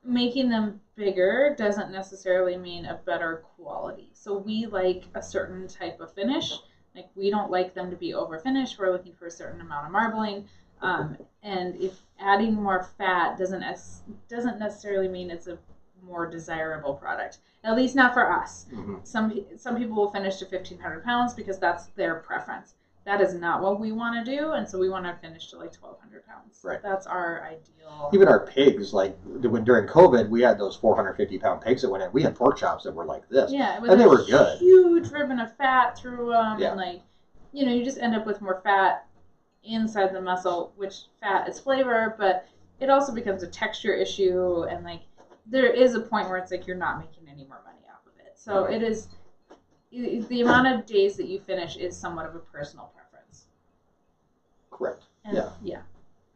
making them bigger doesn't necessarily mean a better quality. So we like a certain type of finish. Like we don't like them to be over finished. We're looking for a certain amount of marbling. And if adding more fat doesn't necessarily mean it's a more desirable product. At least not for us. Mm-hmm. Some people will finish to 1,500 pounds because that's their preference. That is not what we want to do, and so we want to finish to like 1,200 pounds. Right. That's our ideal. Even our pigs, like during COVID, we had those 450-pound pigs that went in. We had pork chops that were like this. Yeah, it was and they were good. Huge ribbon of fat through them, Yeah. and like, you just end up with more fat inside the muscle, which fat is flavor, but it also becomes a texture issue, and like there is a point where it's like you're not making any more money off of it. So Right. it is the amount of days that you finish is somewhat of a personal preference. Correct. And Yeah.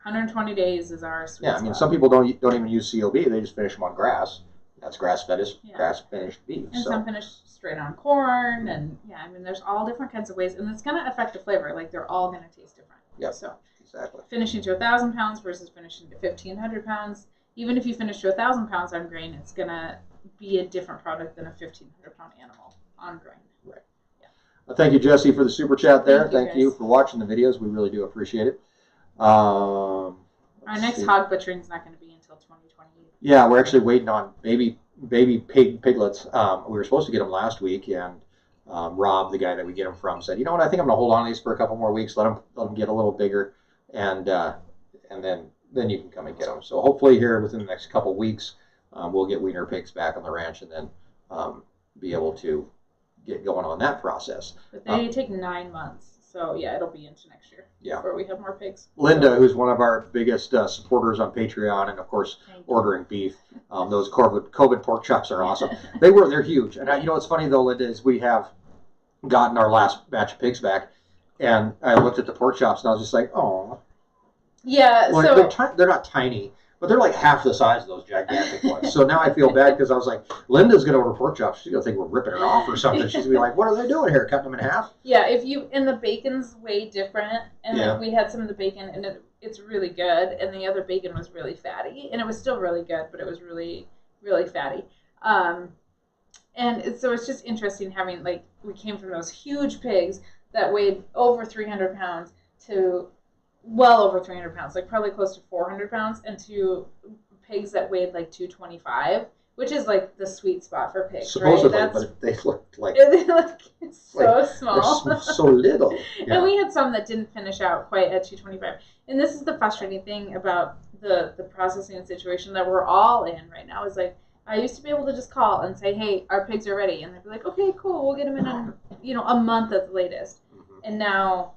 120 days is our sweet Yeah, I mean, spot. some people don't even use COB. They just finish them on grass. That's grass-finished beef. And so. some finish straight on corn, and I mean, there's all different kinds of ways, and it's going to affect the flavor. Like they're all going to taste different. Yeah. So Exactly. finishing to 1,000 pounds versus finishing to 1,500 pounds. Even if you finish to 1,000 pounds on grain, it's going to be a different product than a 1,500-pound animal on grain. Right. Yeah. Well, thank you, Jesse, for the super chat there. Thank you, guys. For watching the videos. We really do appreciate it. Our next hog butchering is not going to be until 2020. Yeah, we're actually waiting on baby piglets. We were supposed to get them last week, and Rob, the guy that we get them from, said, "You know what? I think I'm going to hold on to these for a couple more weeks. Let them get a little bigger, and then you can come and get them." So hopefully here within the next couple weeks, we'll get wiener pigs back on the ranch, and then be able to get going on that process. But they take 9 months. So, it'll be into next year before we have more pigs. Linda, who's one of our biggest supporters on Patreon, and of course ordering beef. Those COVID pork chops are awesome. They're huge. And what's funny though, Linda, is we have gotten our last batch of pigs back, and I looked at the pork chops and I was just like, oh. Yeah. Well, they're not tiny, but they're like half the size of those gigantic ones. So now I feel bad because I was like, Linda's going to order pork chops. She's going to think we're ripping her off or something. She's going to be like, what are they doing here? Cutting them in half? Yeah, and the bacon's way different. And like we had some of the bacon, and it's really good. And the other bacon was really fatty. And it was still really good, but it was really, really fatty. And so it's just interesting having, like, we came from those huge pigs that weighed over 300 pounds to well over 300 pounds, like probably close to 400 pounds, and to pigs that weighed like 225, which is like the sweet spot for pigs, supposedly, right? but they looked like they look so small. They're so little. Yeah. And we had some that didn't finish out quite at 225. And this is the frustrating thing about the processing situation that we're all in right now is like, I used to be able to just call and say, hey, our pigs are ready. And they'd be like, okay, cool, we'll get them in a month at the latest. Mm-hmm. And now,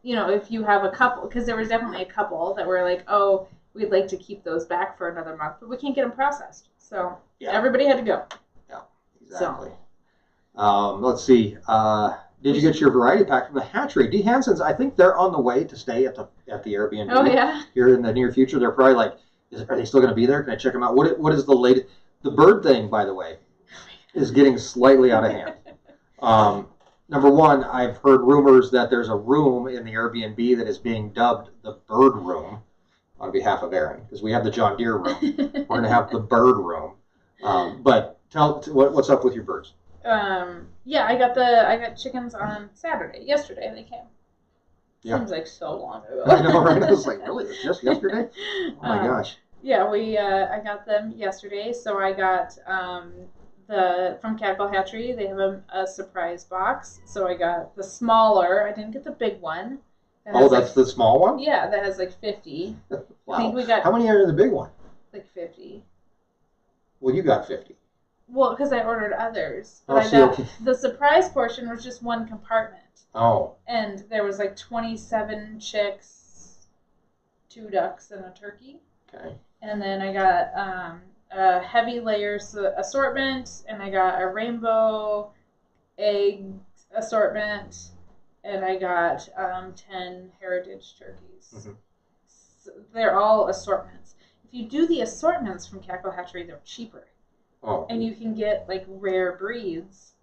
if you have a couple, because there was definitely a couple that were like, oh, we'd like to keep those back for another month, but we can't get them processed. So everybody had to go. Yeah, exactly. So. Let's see. Did you get your variety pack from the hatchery? D. Hansen's, I think they're on the way to stay at the Airbnb. Oh, yeah. Here in the near future. They're probably like, are they still going to be there? Can I check them out? What is the latest? The bird thing, by the way, is getting slightly out of hand. Number one, I've heard rumors that there's a room in the Airbnb that is being dubbed the bird room on behalf of Erin, because we have the John Deere room. We're going to have the bird room. But what's up with your birds? I got chickens on Saturday. Yesterday they came. Yeah. Seems like so long ago. I know, right? I was like, really? It was just yesterday? Oh my gosh. Yeah, I got them yesterday. So I got from Cackle Hatchery. They have a surprise box. So I got the smaller. I didn't get the big one. That's the small one? Yeah, that has like 50. Wow. I think we got. How many are in the big one? Like 50. Well, you got 50. Well, because I ordered others. But the surprise portion was just one compartment. Oh. And there was like 27 chicks, 2 ducks, and a turkey. Okay. And then I got a heavy layers assortment, and I got a rainbow egg assortment, and I got 10 heritage turkeys. Mm-hmm. So they're all assortments. If you do the assortments from Cackle Hatchery, they're cheaper. Oh. And you can get like rare breeds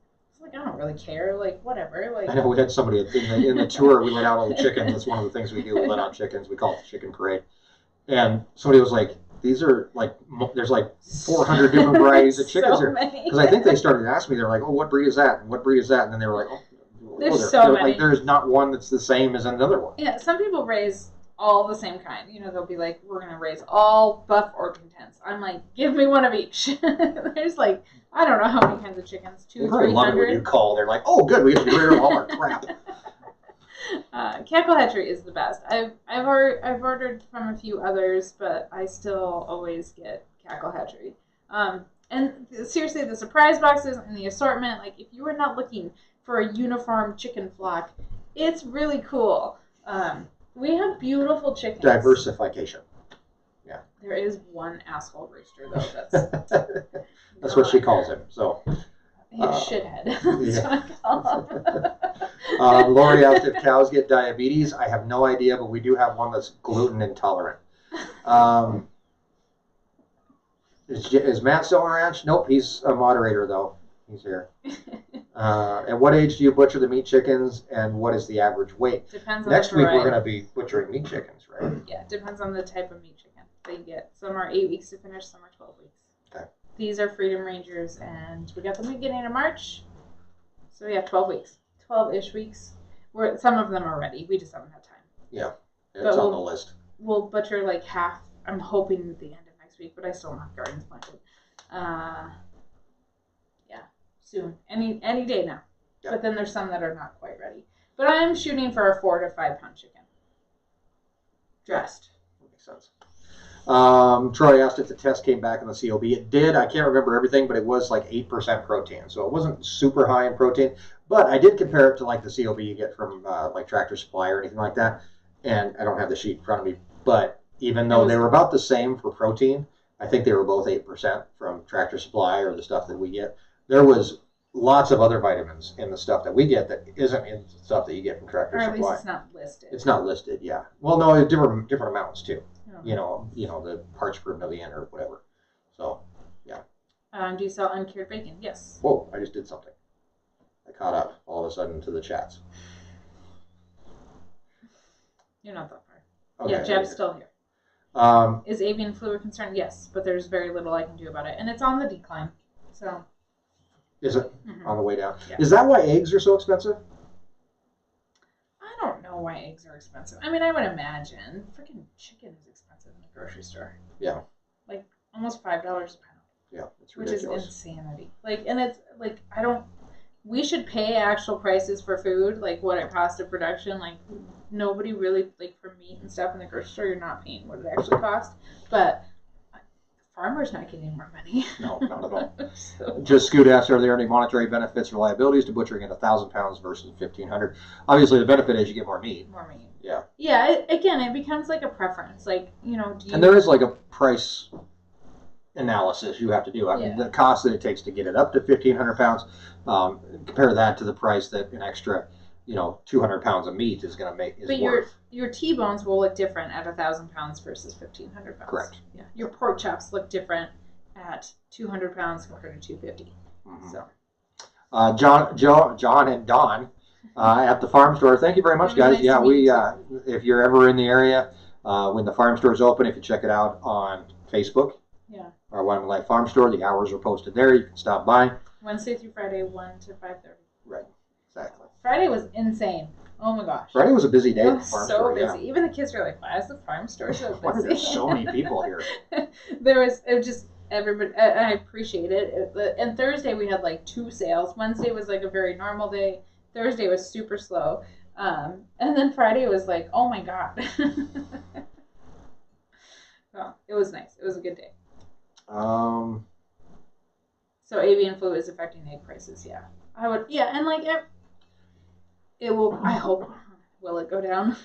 was like, I don't really care. Like, whatever. Like, I know we had somebody in the tour. We let out all the chickens. That's one of the things we do. We let out chickens. We call it the chicken parade. And somebody was like, "These are like there's like 400 different varieties of chickens here." Because I think they started asking me. They're like, "Oh, what breed is that? And what breed is that?" And then they were like, "Oh, there's they're so many. like there's not one that's the same as another one." Yeah, some people raise all the same kind. You know, they'll be like, "We're gonna raise all buff or contents." I'm like, "Give me one of each." There's like, I don't know how many kinds of chickens. They probably love it when you call. They're like, "Oh, good, we get to get rid of all our crap." Cackle hatchery is the best. I've ordered from a few others, but I still always get cackle hatchery. And seriously, the surprise boxes and the assortment, like if you are not looking for a uniform chicken flock, it's really cool. We have beautiful chickens. Diversification. Yeah. There is one asshole rooster though. That's what she calls him. So. He's a shithead. That's what I call him. Lori asked if cows get diabetes. I have no idea, but we do have one that's gluten intolerant. Is Matt still on ranch? Nope, he's a moderator though. He's here. At what age do you butcher the meat chickens, and what is the average weight? Depends on Next the week variety. we're going to be butchering meat chickens, right? Yeah, it depends on the type of meat chicken that you get. Some are 8 weeks to finish, some are 12 weeks. Okay. These are Freedom Rangers, and we got them beginning of March. So yeah, 12 weeks. 12-ish weeks. Some of them are ready. We just haven't had time. Yeah, it's on the list. We'll butcher like half. I'm hoping at the end of next week, but I still don't have gardens planted. Yeah, soon. Any day now. Yeah. But then there's some that are not quite ready. But I am shooting for a 4 to 5 pound chicken. Dressed. That makes sense. Troy asked if the test came back in the COB. It did. I can't remember everything, but it was like 8% protein. So it wasn't super high in protein. But I did compare it to like the COB you get from like Tractor Supply or anything like that. And I don't have the sheet in front of me. But even though they were about the same for protein, I think they were both 8% from Tractor Supply or the stuff that we get. There was lots of other vitamins in the stuff that we get that isn't in the stuff that you get from Tractor Supply. Or at least it's not listed. It's not listed, yeah. Well, no, it's different amounts too. Oh. You know, the parts per million or whatever. So, yeah. Do you sell uncured bacon? Yes. Whoa, I just did something. I caught up all of a sudden to the chats. You're not that far. Okay, yeah, Jeb's still here. Is avian flu a concern? Yes, but there's very little I can do about it. And it's on the decline. So. Is it on the way down? Yeah. Is that why eggs are so expensive? I don't know why eggs are expensive. I mean, I would imagine freaking chicken is expensive in the grocery store. Yeah. Like almost $5 a pound. Yeah, it's which ridiculous. is insanity. Like, and it's like we should pay actual prices for food, like what it costs of production. Like nobody really, like for meat and stuff in the grocery store, you're not paying what it actually costs. But farmers not getting more money. No, not at all. So. Just Scoot asked, are there any monetary benefits or liabilities to butchering at 1,000 pounds versus 1,500? Obviously, the benefit is you get more meat. More meat. Yeah. Yeah. It becomes like a preference. Like, do you? And there is like a price analysis you have to do. I mean, the cost that it takes to get it up to 1,500 pounds, compare that to the price that an extra, 200 pounds of meat is going to make. But your T-bones will look different at 1,000 pounds versus 1,500 pounds. Correct. Yeah. Your pork chops look different at 200 pounds compared to 250. Mm-hmm. So. John and Don at the farm store. Thank you very much, guys. Nice to meet you. If you're ever in the area, when the farm store is open, if you check it out on Facebook, our Wyoming Life Farm Store, the hours are posted there. You can stop by. Wednesday through Friday, 1 to 5:30. Right. Exactly. Friday was insane. Oh my gosh. Friday was a busy day It at the was farm so store. busy. Yeah. Even the kids were like, "Why is the farm store so busy?" Why are there so many people here? It was just everybody. I appreciate it. And Thursday we had like 2 sales. Wednesday was like a very normal day. Thursday was super slow. And then Friday was like, oh my god. So it was nice. It was a good day. So avian flu is affecting egg prices. Yeah, I would. Yeah, and like it will. I hope. Will it go down?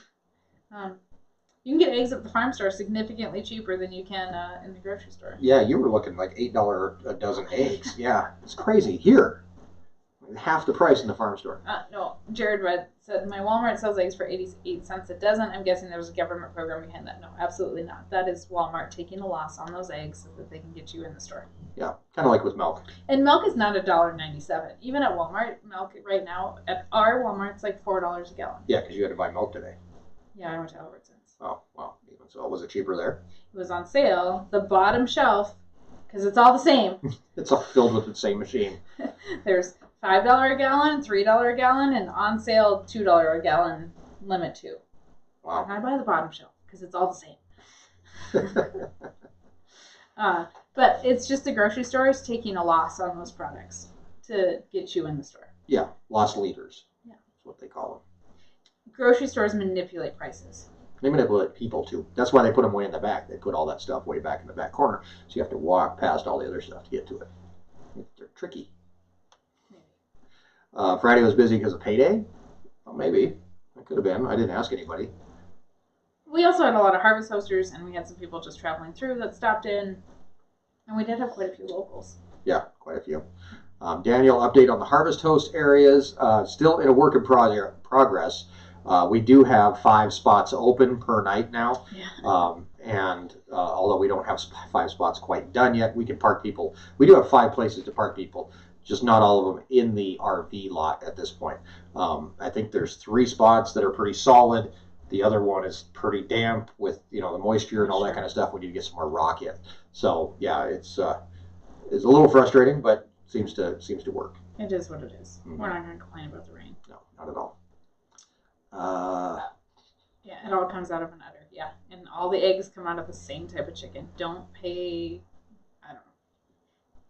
You can get eggs at the farm store significantly cheaper than you can in the grocery store. Yeah, you were looking like $8 a dozen eggs. Yeah, it's crazy. Here, Half the price in the farm store. No, Jared Red said, my Walmart sells eggs for 88 cents a dozen. I'm guessing there's a government program behind that. No, absolutely not. That is Walmart taking a loss on those eggs so that they can get you in the store. Yeah, kind of like with milk. And milk is not $1.97. Even at Walmart, milk right now, at our Walmart, it's like $4 a gallon. Yeah, because you had to buy milk today. Yeah, I went to Albertsons. Oh, well, even so, was it cheaper there? It was on sale. The bottom shelf, because it's all the same. It's all filled with the same machine. There's $5 a gallon, $3 a gallon, and on sale $2 a gallon limit too. Wow. And I buy the bottom shelf because it's all the same. But it's just the grocery stores taking a loss on those products to get you in the store. Yeah, lost leaders. Yeah. That's what they call them. Grocery stores manipulate prices. They manipulate people too. That's why they put them way in the back. They put all that stuff way back in the back corner. So you have to walk past all the other stuff to get to it. They're tricky. Friday was busy because of payday? Well, maybe. It could have been. I didn't ask anybody. We also had a lot of harvest hosters, and we had some people just traveling through that stopped in. And we did have quite a few locals. Yeah, quite a few. Daniel, update on the harvest host areas. Still in a work in progress. We do have 5 spots open per night now. Yeah. And although we don't have 5 spots quite done yet, we can park people. We do have 5 places to park people, just not all of them in the RV lot at this point. I think there's 3 spots that are pretty solid. The other one is pretty damp with the moisture and all that kind of stuff. We need to get some more rock in. So yeah, it's a little frustrating, but seems to work. It is what it is. Mm-hmm. We're not going to complain about the rain. No, not at all. Yeah, it all comes out of an udder. Yeah, and all the eggs come out of the same type of chicken. Don't pay. I don't know.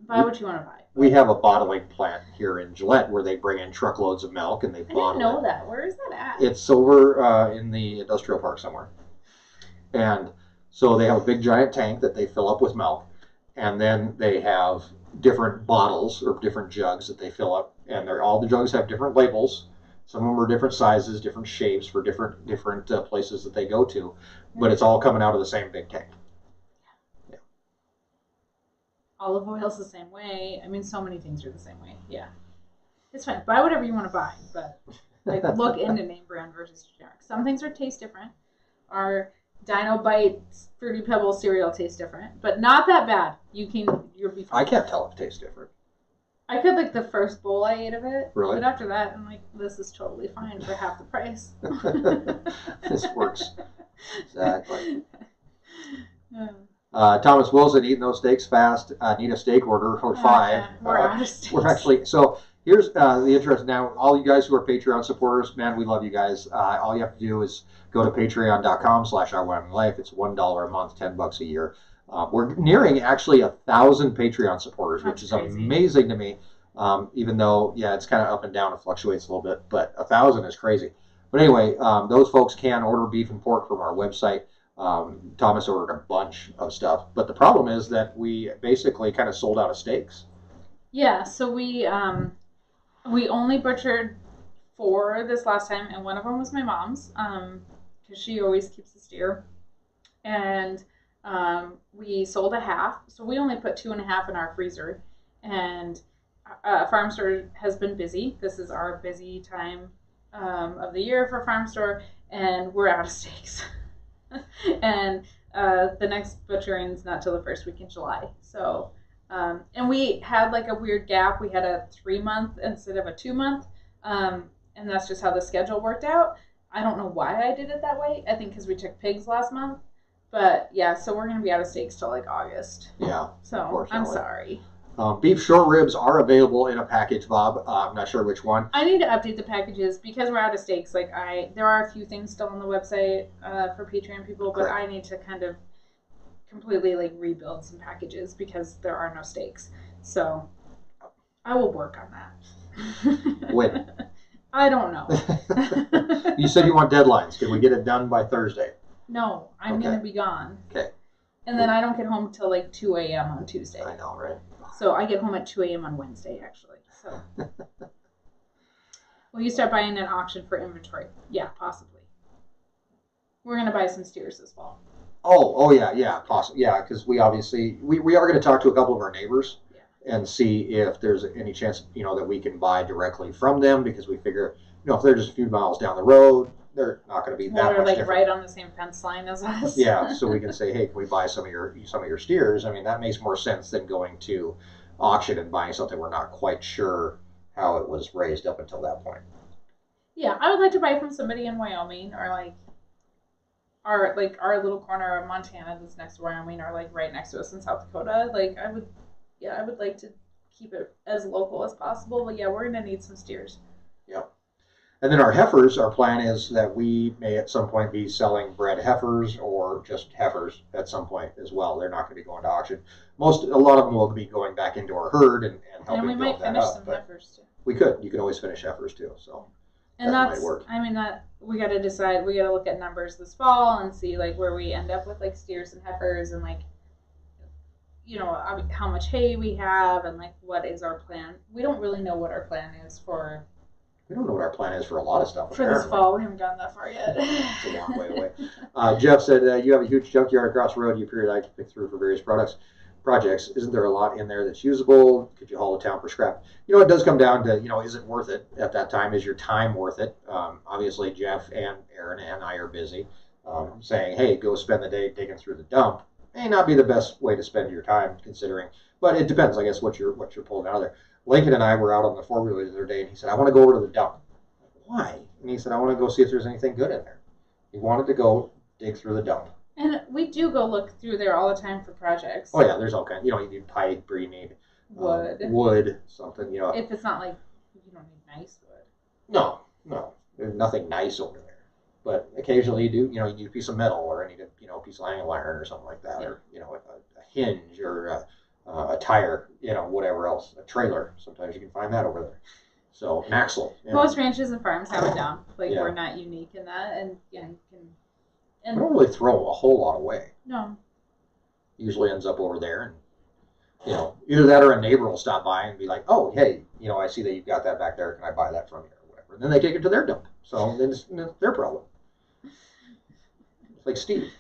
Buy what you want to buy. We have a bottling plant here in Gillette where they bring in truckloads of milk and they bottle it. I didn't know that. Where is that at? It's over in the industrial park somewhere. And so they have a big giant tank that they fill up with milk, and then they have different bottles or different jugs that they fill up, and all the jugs have different labels. Some of them are different sizes, different shapes for different places that they go to, but it's all coming out of the same big tank. Yeah. Olive oil's the same way. I mean, so many things are the same way. Yeah. It's fine. Buy whatever you want to buy, but look into name brand versus generic. Some things taste different. Our Dino Bites Fruity Pebbles cereal tastes different, but not that bad. You'll be fine. I can't tell if it tastes different. I could the first bowl I ate of it. Really? But after that, I'm like, this is totally fine for half the price. This works. Exactly. Thomas Wilson, eating those steaks fast. Need a steak order for 5. We're out of steaks. We're actually, so here's the interest now. All you guys who are Patreon supporters, man, we love you guys. All you have to do is go to patreon.com/Wyoming Life. It's $1 a month, $10 a year. We're nearing actually 1,000 Patreon supporters, which is crazy. Amazing to me. Even though, yeah, it's kind of up and down. It fluctuates a little bit, but 1,000 is crazy. But anyway, those folks can order beef and pork from our website. Thomas ordered a bunch of stuff, but the problem is that we basically kind of sold out of steaks. Yeah, so we only butchered 4 this last time, and one of them was my mom's, because she always keeps the steer, and we sold a half, so we only put 2.5 in our freezer, and Farm Store has been busy. This is our busy time of the year for Farm Store, and we're out of steaks. And the next butchering is not till the first week in July. So, and we had a weird gap. We had a 3-month instead of a 2-month, and that's just how the schedule worked out. I don't know why I did it that way. I think because we took pigs last month. But yeah, so we're going to be out of steaks till August. Yeah. So I'm sorry. Beef short ribs are available in a package, Bob. I'm not sure which one. I need to update the packages because we're out of steaks. There are a few things still on the website for Patreon people, but I need to kind of completely rebuild some packages because there are no steaks. So I will work on that. When? I don't know. You said you want deadlines. Can we get it done by Thursday? No, I'm going to be gone. Okay. And then I don't get home till 2 a.m. on Tuesday. I know, right? So I get home at 2 a.m. on Wednesday, actually. So, will you start buying an auction for inventory? Yeah, possibly. We're going to buy some steers this fall. Oh yeah, possibly. Yeah, because we obviously, we are going to talk to a couple of our neighbors and see if there's any chance, that we can buy directly from them, because we figure, if they're just a few miles down the road, they're not going to be that they're much like different. right on the same fence line as us. Yeah, so we can say, hey, can we buy some of your steers? I mean, that makes more sense than going to auction and buying something we're not quite sure how it was raised up until that point. Yeah, I would like to buy from somebody in Wyoming, or like our little corner of Montana that's next to Wyoming, or like right next to us in South Dakota. Like I would like to keep it as local as possible. But yeah, we're gonna need some steers. Yep. And then our heifers, our plan is that we may at some point be selling bred heifers or just heifers at some point as well. They're not going to be going to auction. A lot of them will be going back into our herd and helping And we build might that finish up. some But heifers too. we could. You can always finish heifers too. So And that that's, might work. I mean, that we got to decide. We got to look at numbers this fall and see like where we end up with like steers and heifers, and like, how much hay we have, and like what is our plan. We don't really know what our plan is for. We don't know what our plan is for a lot of stuff. For this fall, we haven't gone that far yet. It's a long way away. Jeff said, you have a huge junkyard across the road you periodically pick through for various projects. Isn't there a lot in there that's usable? Could you haul to town for scrap? It does come down to, is it worth it at that time? Is your time worth it? Obviously, Jeff and Erin and I are busy. Saying, hey, go spend the day digging through the dump may not be the best way to spend your time, considering. But it depends, I guess, what you're pulling out of there. Lincoln and I were out on the 4-wheeler the other day, and he said, I want to go over to the dump. Why? And he said, I want to go see if there's anything good in there. He wanted to go dig through the dump. And we do go look through there all the time for projects. Oh, yeah, there's all kinds. You need pipe, or you need wood, something, If it's not like, you don't need nice wood. No. There's nothing nice over there. But occasionally you do, you need a piece of metal, or you need a piece of angle iron or something like that, Yeah. or, a hinge, or a tire, whatever else, a trailer. Sometimes you can find that over there. So an axle. Most ranches and farms have a dump. Like Yeah. we're not unique in that, and yeah, you can. I And don't really throw a whole lot away. no, Usually ends up over there, and either that or a neighbor will stop by and be like, oh, hey, I see that you've got that back there. Can I buy that from you, or whatever? And then they take it to their dump. So then it's their problem. It's like Steve.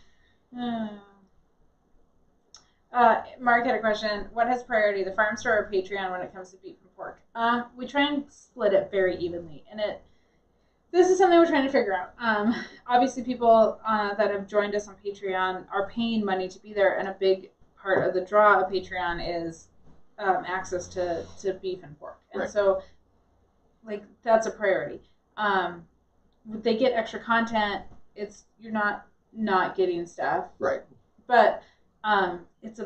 Mark had a question. What has priority, the farm store or Patreon, when it comes to beef and pork? We try and split it very evenly, and this is something we're trying to figure out. Obviously, people that have joined us on Patreon are paying money to be there, and a big part of the draw of Patreon is access to beef and pork, and Right. so like that's a priority. They get extra content. You're not getting stuff, Right. but it's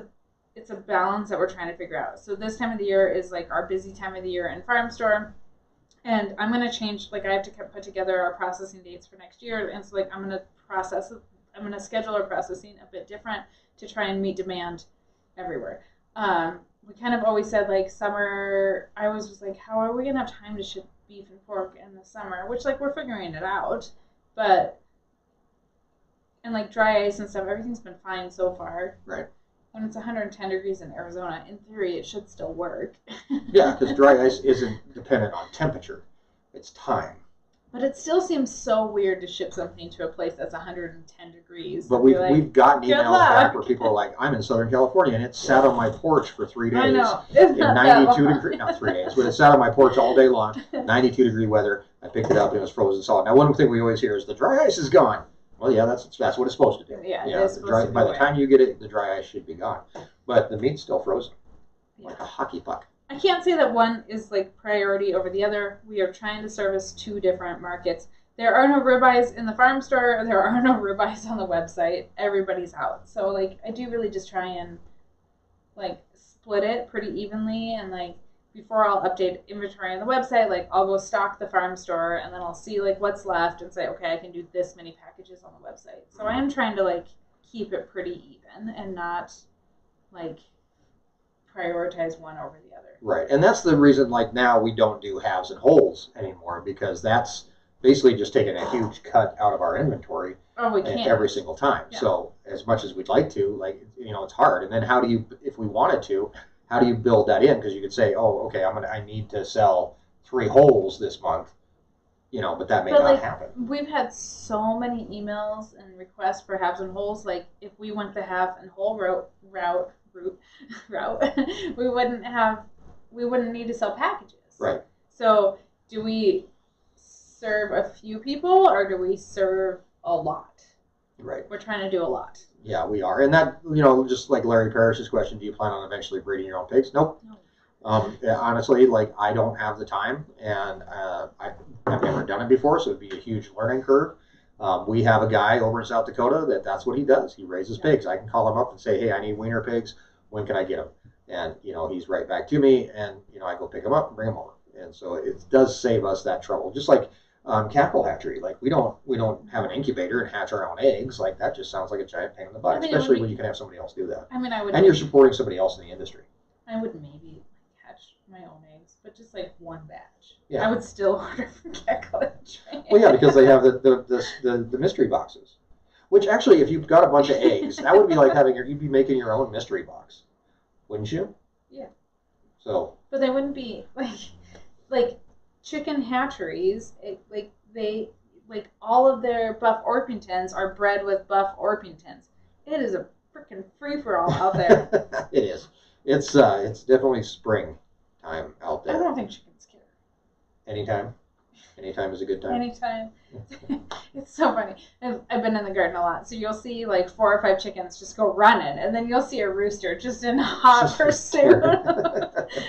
a balance that we're trying to figure out. So this time of the year is like our busy time of the year in farm store. And I'm going to change, like I have to put together our processing dates for next year. And so like I'm going to schedule our processing a bit different to try and meet demand everywhere. We kind of always said like summer, I was just like, how are we going to have time to ship beef and pork in the summer? Which like we're figuring it out. And like dry ice and stuff, everything's been fine so far. Right. When it's 110 degrees in Arizona, in theory, it should still work. Yeah, because dry ice isn't dependent on temperature. It's time. But it still seems so weird to ship something to a place that's 110 degrees. But we've gotten "Good emails luck." back where people are like, I'm in Southern California, and it sat on my porch for 3 days. I know. It's In not that 92 long. degree, not 3 days, but it sat on my porch all day long, 92-degree weather. I picked it up, and it was frozen solid. Now, one thing we always hear is the dry ice is gone. Well, yeah, that's what it's supposed to do. Yeah, it is supposed to by be the time you get it, the dry ice should be gone. But the meat's still frozen, like a hockey puck. I can't say that one is like priority over the other. We are trying to service two different markets. There are no ribeyes in the farm store. There are no ribeyes on the website. Everybody's out. So like I do really just try and like split it pretty evenly, and like before I'll update inventory on the website, like I'll go stock the farm store, and then I'll see like what's left and say, okay, I can do this many packages on the website. So I am trying to like keep it pretty even and not like prioritize one over the other. Right, and that's the reason, like, now we don't do halves and wholes anymore, because that's basically just taking a huge cut out of our inventory We can't. every single time. Yeah. So as much as we'd like to, like, it's hard. And then how do you, if we wanted to, how do you build that in? Because you could say, oh, okay, I need to sell 3 holes this month, but that may not happen. We've had so many emails and requests for halves and wholes. Like if we went the half and whole route, route, we wouldn't need to sell packages. Right. So do we serve a few people or do we serve a lot? Right. We're trying to do a lot. Yeah, we are. And that, just like Larry Parrish's question, do you plan on eventually breeding your own pigs? Nope. No. Yeah, honestly, like I don't have the time, and I've never done it before, so it'd be a huge learning curve. We have a guy over in South Dakota that's what he does. He raises pigs. I can call him up and say, hey, I need wiener pigs. When can I get them? And, he's right back to me, and, I go pick them up and bring them over. And so it does save us that trouble. Just like cattle hatchery, like we don't have an incubator and hatch our own eggs. Like that just sounds like a giant pain in the butt, especially when you can have somebody else do that. I mean, and you're supporting somebody else in the industry. I would maybe hatch my own eggs, but just like one batch. Yeah. I would still order from Gecko. Well, yeah, because they have the mystery boxes. Which actually, if you've got a bunch of eggs, that would be like you'd be making your own mystery box, wouldn't you? Yeah. So. But they wouldn't be like chicken hatcheries. All of their Buff Orpingtons are bred with Buff Orpingtons. It is a freaking free for all out there. It is. It's definitely spring time out there. I don't think chickens care. Anytime is a good time. Anytime. It's so funny. I've been in the garden a lot, so you'll see like 4 or 5 chickens just go running, and then you'll see a rooster just in hot pursuit.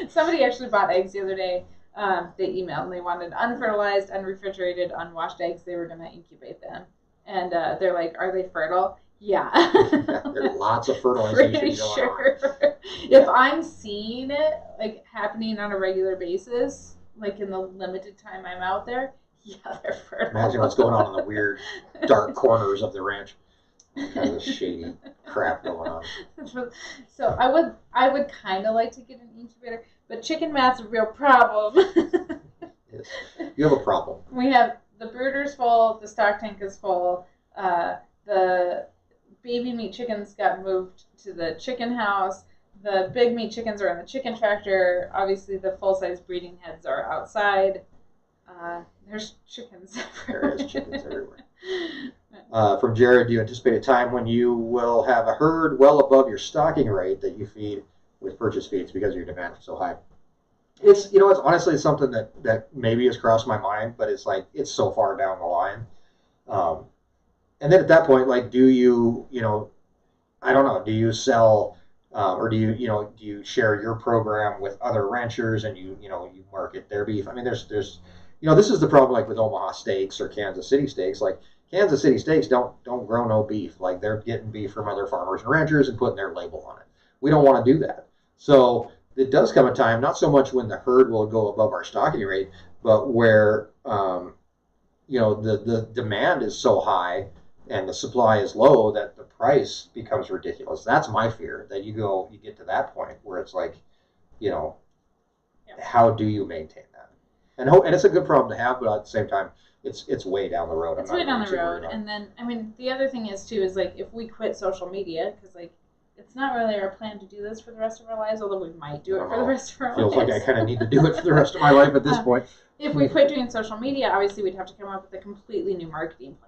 Somebody actually bought eggs the other day. They emailed and they wanted unfertilized, unrefrigerated, unwashed eggs. They were going to incubate them, and they're like, "Are they fertile?" Yeah. There's lots of fertilization Pretty going sure. on. If I'm seeing it like happening on a regular basis, like in the limited time I'm out there, yeah, they're fertile. Imagine what's going on in the weird, dark corners of the ranch. Kind of shady crap going on. So I would kind of like to get an incubator, but chicken math's a real problem. Yes. You have a problem. We have the brooder's full, the stock tank is full. The baby meat chickens got moved to the chicken house. The big meat chickens are in the chicken tractor. Obviously, the full-size breeding heads are outside. There's chickens everywhere. There is chickens everywhere. From Jared, do you anticipate a time when you will have a herd well above your stocking rate that you feed with purchase feeds because your demand is so high? It's honestly something that maybe has crossed my mind, but it's like it's so far down the line. And then at that point, like, do you I don't know, do you sell or do you share your program with other ranchers and you market their beef? I mean, there's this is the problem like with Omaha Steaks or Kansas City Steaks. Like Kansas City Steaks don't grow no beef. Like they're getting beef from other farmers and ranchers and putting their label on it. We don't want to do that. So it does come a time, not so much when the herd will go above our stocking rate, but where the demand is so high and the supply is low that the price becomes ridiculous. That's my fear, that you get to that point where it's like, how do you maintain that? And it's a good problem to have, but at the same time, it's way down the road. It's way down the road. And then, I mean, the other thing is, too, is like if we quit social media, because like it's not really our plan to do this for the rest of our lives, although we might do it for the rest of our lives. Feels like I kind of need to do it for the rest of my life at this point. If we quit doing social media, obviously we'd have to come up with a completely new marketing plan.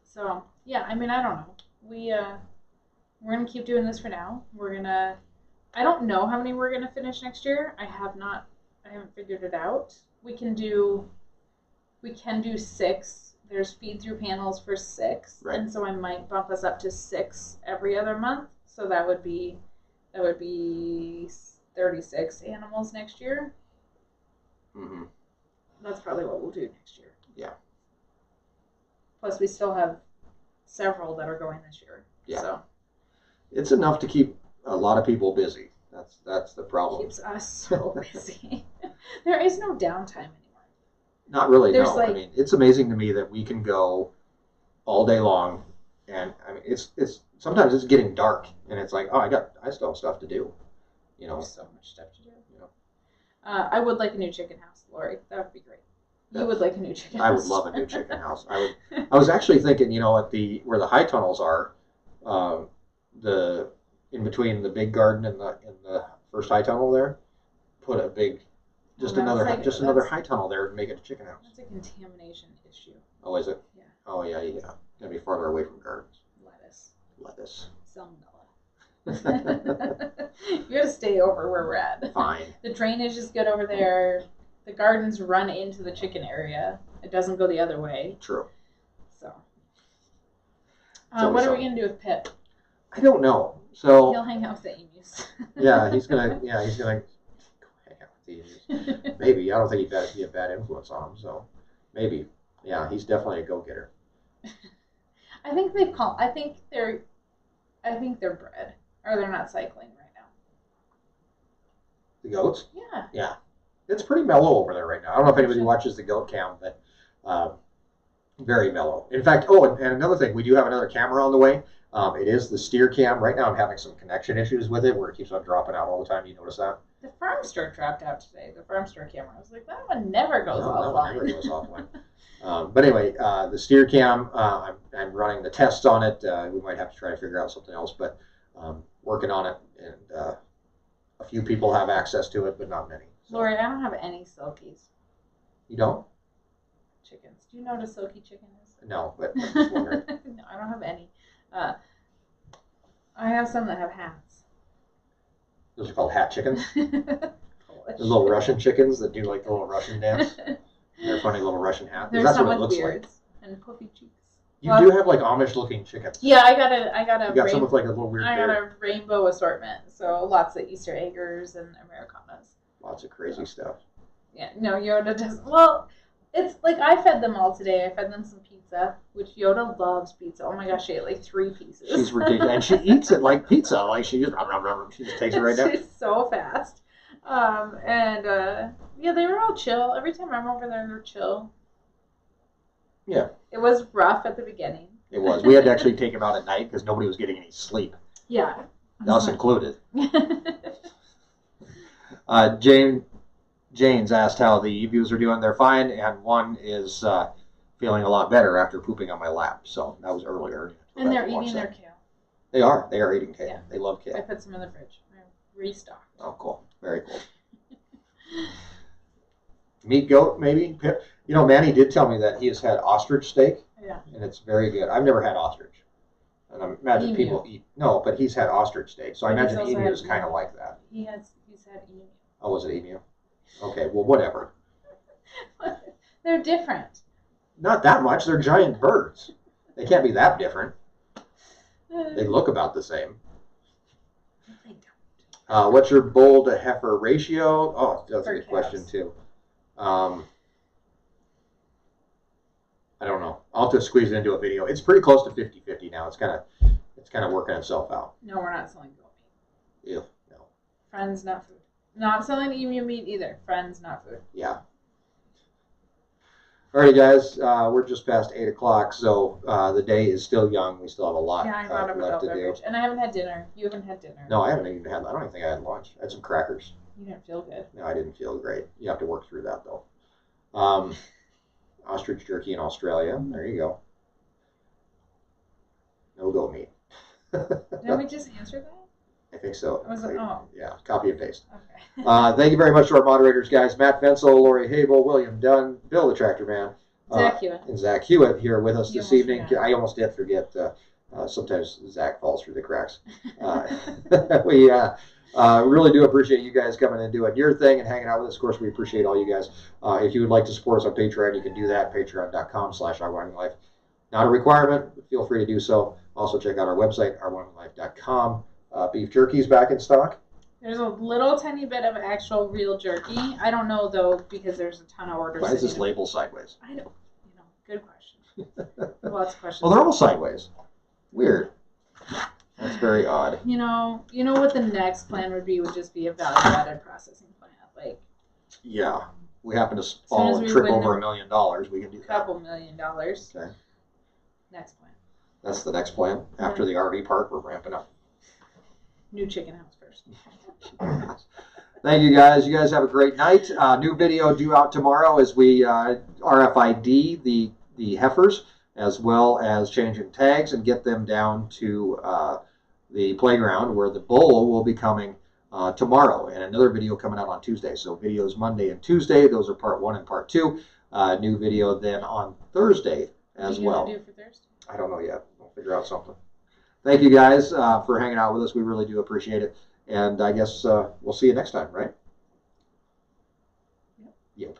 So yeah, I mean, I don't know. We're gonna keep doing this for now. I don't know how many we're gonna finish next year. I haven't figured it out. We can do 6. There's feed through panels for 6, right. And so I might bump us up to 6 every other month. So that would be 36 animals next year. Mm-hmm. That's probably what we'll do next year. Yeah. Plus, we still have several that are going this year. Yeah. So it's enough to keep a lot of people busy. That's the problem. It keeps us so busy. There is no downtime anymore. Not really, There's no. I mean, it's amazing to me that we can go all day long, and I mean, it's sometimes it's getting dark, and it's like, oh, I still have stuff to do, There's so much stuff to do. I would like a new chicken house, Lori. That would be great. You would like a new chicken house. I would love a new chicken house. I was actually thinking, at where the high tunnels are, in between the big garden and the first high tunnel there, put a big. Another high tunnel there and make it a chicken house. That's a contamination issue. Oh, is it? Yeah. Oh, yeah. Gotta be farther away from gardens. Lettuce. Salmonella. You gotta stay over where we're at. Fine. The drainage is good over there. The gardens run into the chicken area. It doesn't go the other way. True. So, So what are we gonna do with Pip? I don't know. So He'll hang out with the emus. yeah, he's gonna go hang out with the emus. Maybe. I don't think he'd be a bad influence on him. So maybe. Yeah, he's definitely a go-getter. I think they're bred, or they're not cycling right now. The goats? Yeah. Yeah. It's pretty mellow over there right now. I don't know if anybody watches the goat cam, but very mellow. In fact, and another thing, we do have another camera on the way. It is the steer cam. Right now I'm having some connection issues with it where it keeps on dropping out all the time. You notice that? The farm store dropped out today. The farm store camera. I was like, that one never goes offline. That one never goes offline. But anyway, the steer cam, I'm running the tests on it. We might have to try to figure out something else, but working on it. And a few people have access to it, but not many. So. Lori, I don't have any silkies. You don't? Chickens. Do you know what a silky chicken is? No, but I'm just wondering. No, I don't have any. I have some that have hats. Those are called hat chickens. The little Russian chickens that do like the little Russian dance. They're funny little Russian hats. There's That's some what it with looks beards like. and puffy cheeks. You do have like Amish-looking chickens. Yeah, I got a. You got some with like a little weird I got beard. a rainbow assortment, so lots of Easter eggers and Americanas. Lots of crazy stuff. Yeah, no, Yoda doesn't. Well, it's like I fed them all today. I fed them some pizza, which Yoda loves pizza. Oh my gosh, she ate like 3 pieces. She's ridiculous, and she eats it like pizza. Like she just takes it right down. She's so fast. Yeah, they were all chill. Every time I'm over there, they're chill. Yeah. It was rough at the beginning. It was. We had to actually take him out at night because nobody was getting any sleep. Yeah. Us included. Jane's asked how the emus are doing. They're fine, and one is feeling a lot better after pooping on my lap. So that was earlier. And they're eating their kale. They are. They are eating kale. Yeah. They love kale. I put some in the fridge. I restocked. Oh, cool. Very cool. Meat goat, maybe? You know, Manny did tell me that he has had ostrich steak. Yeah. And it's very good. I've never had ostrich. And I imagine people eat. No, but he's had ostrich steak. So I imagine emu is kind of like that. He's had emu. Oh, was it emu? Okay, well, whatever. They're different. Not that much. They're giant birds. They can't be that different. They look about the same. They don't. What's your bull to heifer ratio? Oh, that's a good calves. question, too. I don't know. I'll have to squeeze it into a video. It's pretty close to 50-50 now. It's kind of working itself out. No, we're not selling goat meat. Ew, no. Friends, not food. Not selling emu meat either. Friends, not food. Yeah. Alrighty, guys. We're just past 8 o'clock, so the day is still young. We still have a lot Yeah, I brought a left adult to do. beverage. And I haven't had dinner. You haven't had dinner. No, I haven't even had. I don't even think I had lunch. I had some crackers. You didn't feel good. No, I didn't feel great. You have to work through that, though. Ostrich jerky in Australia. There you go. No goat meat. Didn't we just answer that? I think so. Was it? Oh. Yeah, copy and paste. Okay. Thank you very much to our moderators, guys. Matt Fensel, Lori Habel, William Dunn, Bill the Tractor Man. Zach Hewitt. And Zach Hewitt here with us You this almost evening. forgot. I almost did forget. Sometimes Zach falls through the cracks. We really do appreciate you guys coming and doing your thing and hanging out with us. Of course, we appreciate all you guys. If you would like to support us on Patreon, you can do that. Patreon.com/OurWyomingLife. Not a requirement, but feel free to do so. Also, check out our website, OurWyomingLife.com. Beef jerky's back in stock. There's a little tiny bit of actual real jerky. I don't know, though, because there's a ton of orders. Why is this label sideways? I don't, good question. Lots of questions. Well, they're all sideways. Weird. That's very odd. You know what the next plan would just be a value-added processing plant. Like, yeah, we happen to soon as fall and we trip win over the- $1 million. We can do a that. couple $1 million. Okay. Next plan. That's the next plan. After the RV park, we're ramping up. New chicken house first. Thank you, guys. You guys have a great night. New video due out tomorrow as we RFID the heifers, as well as changing tags and get them down to the playground where the bull will be coming tomorrow, and another video coming out on Tuesday. So videos Monday and Tuesday. Those are part 1 and part 2. New video then on Thursday as well. What are you going to do for Thursday? I don't know yet. We'll figure out something. thank you guys for hanging out with us. We really do appreciate it. And I guess we'll see you next time, right? Yep.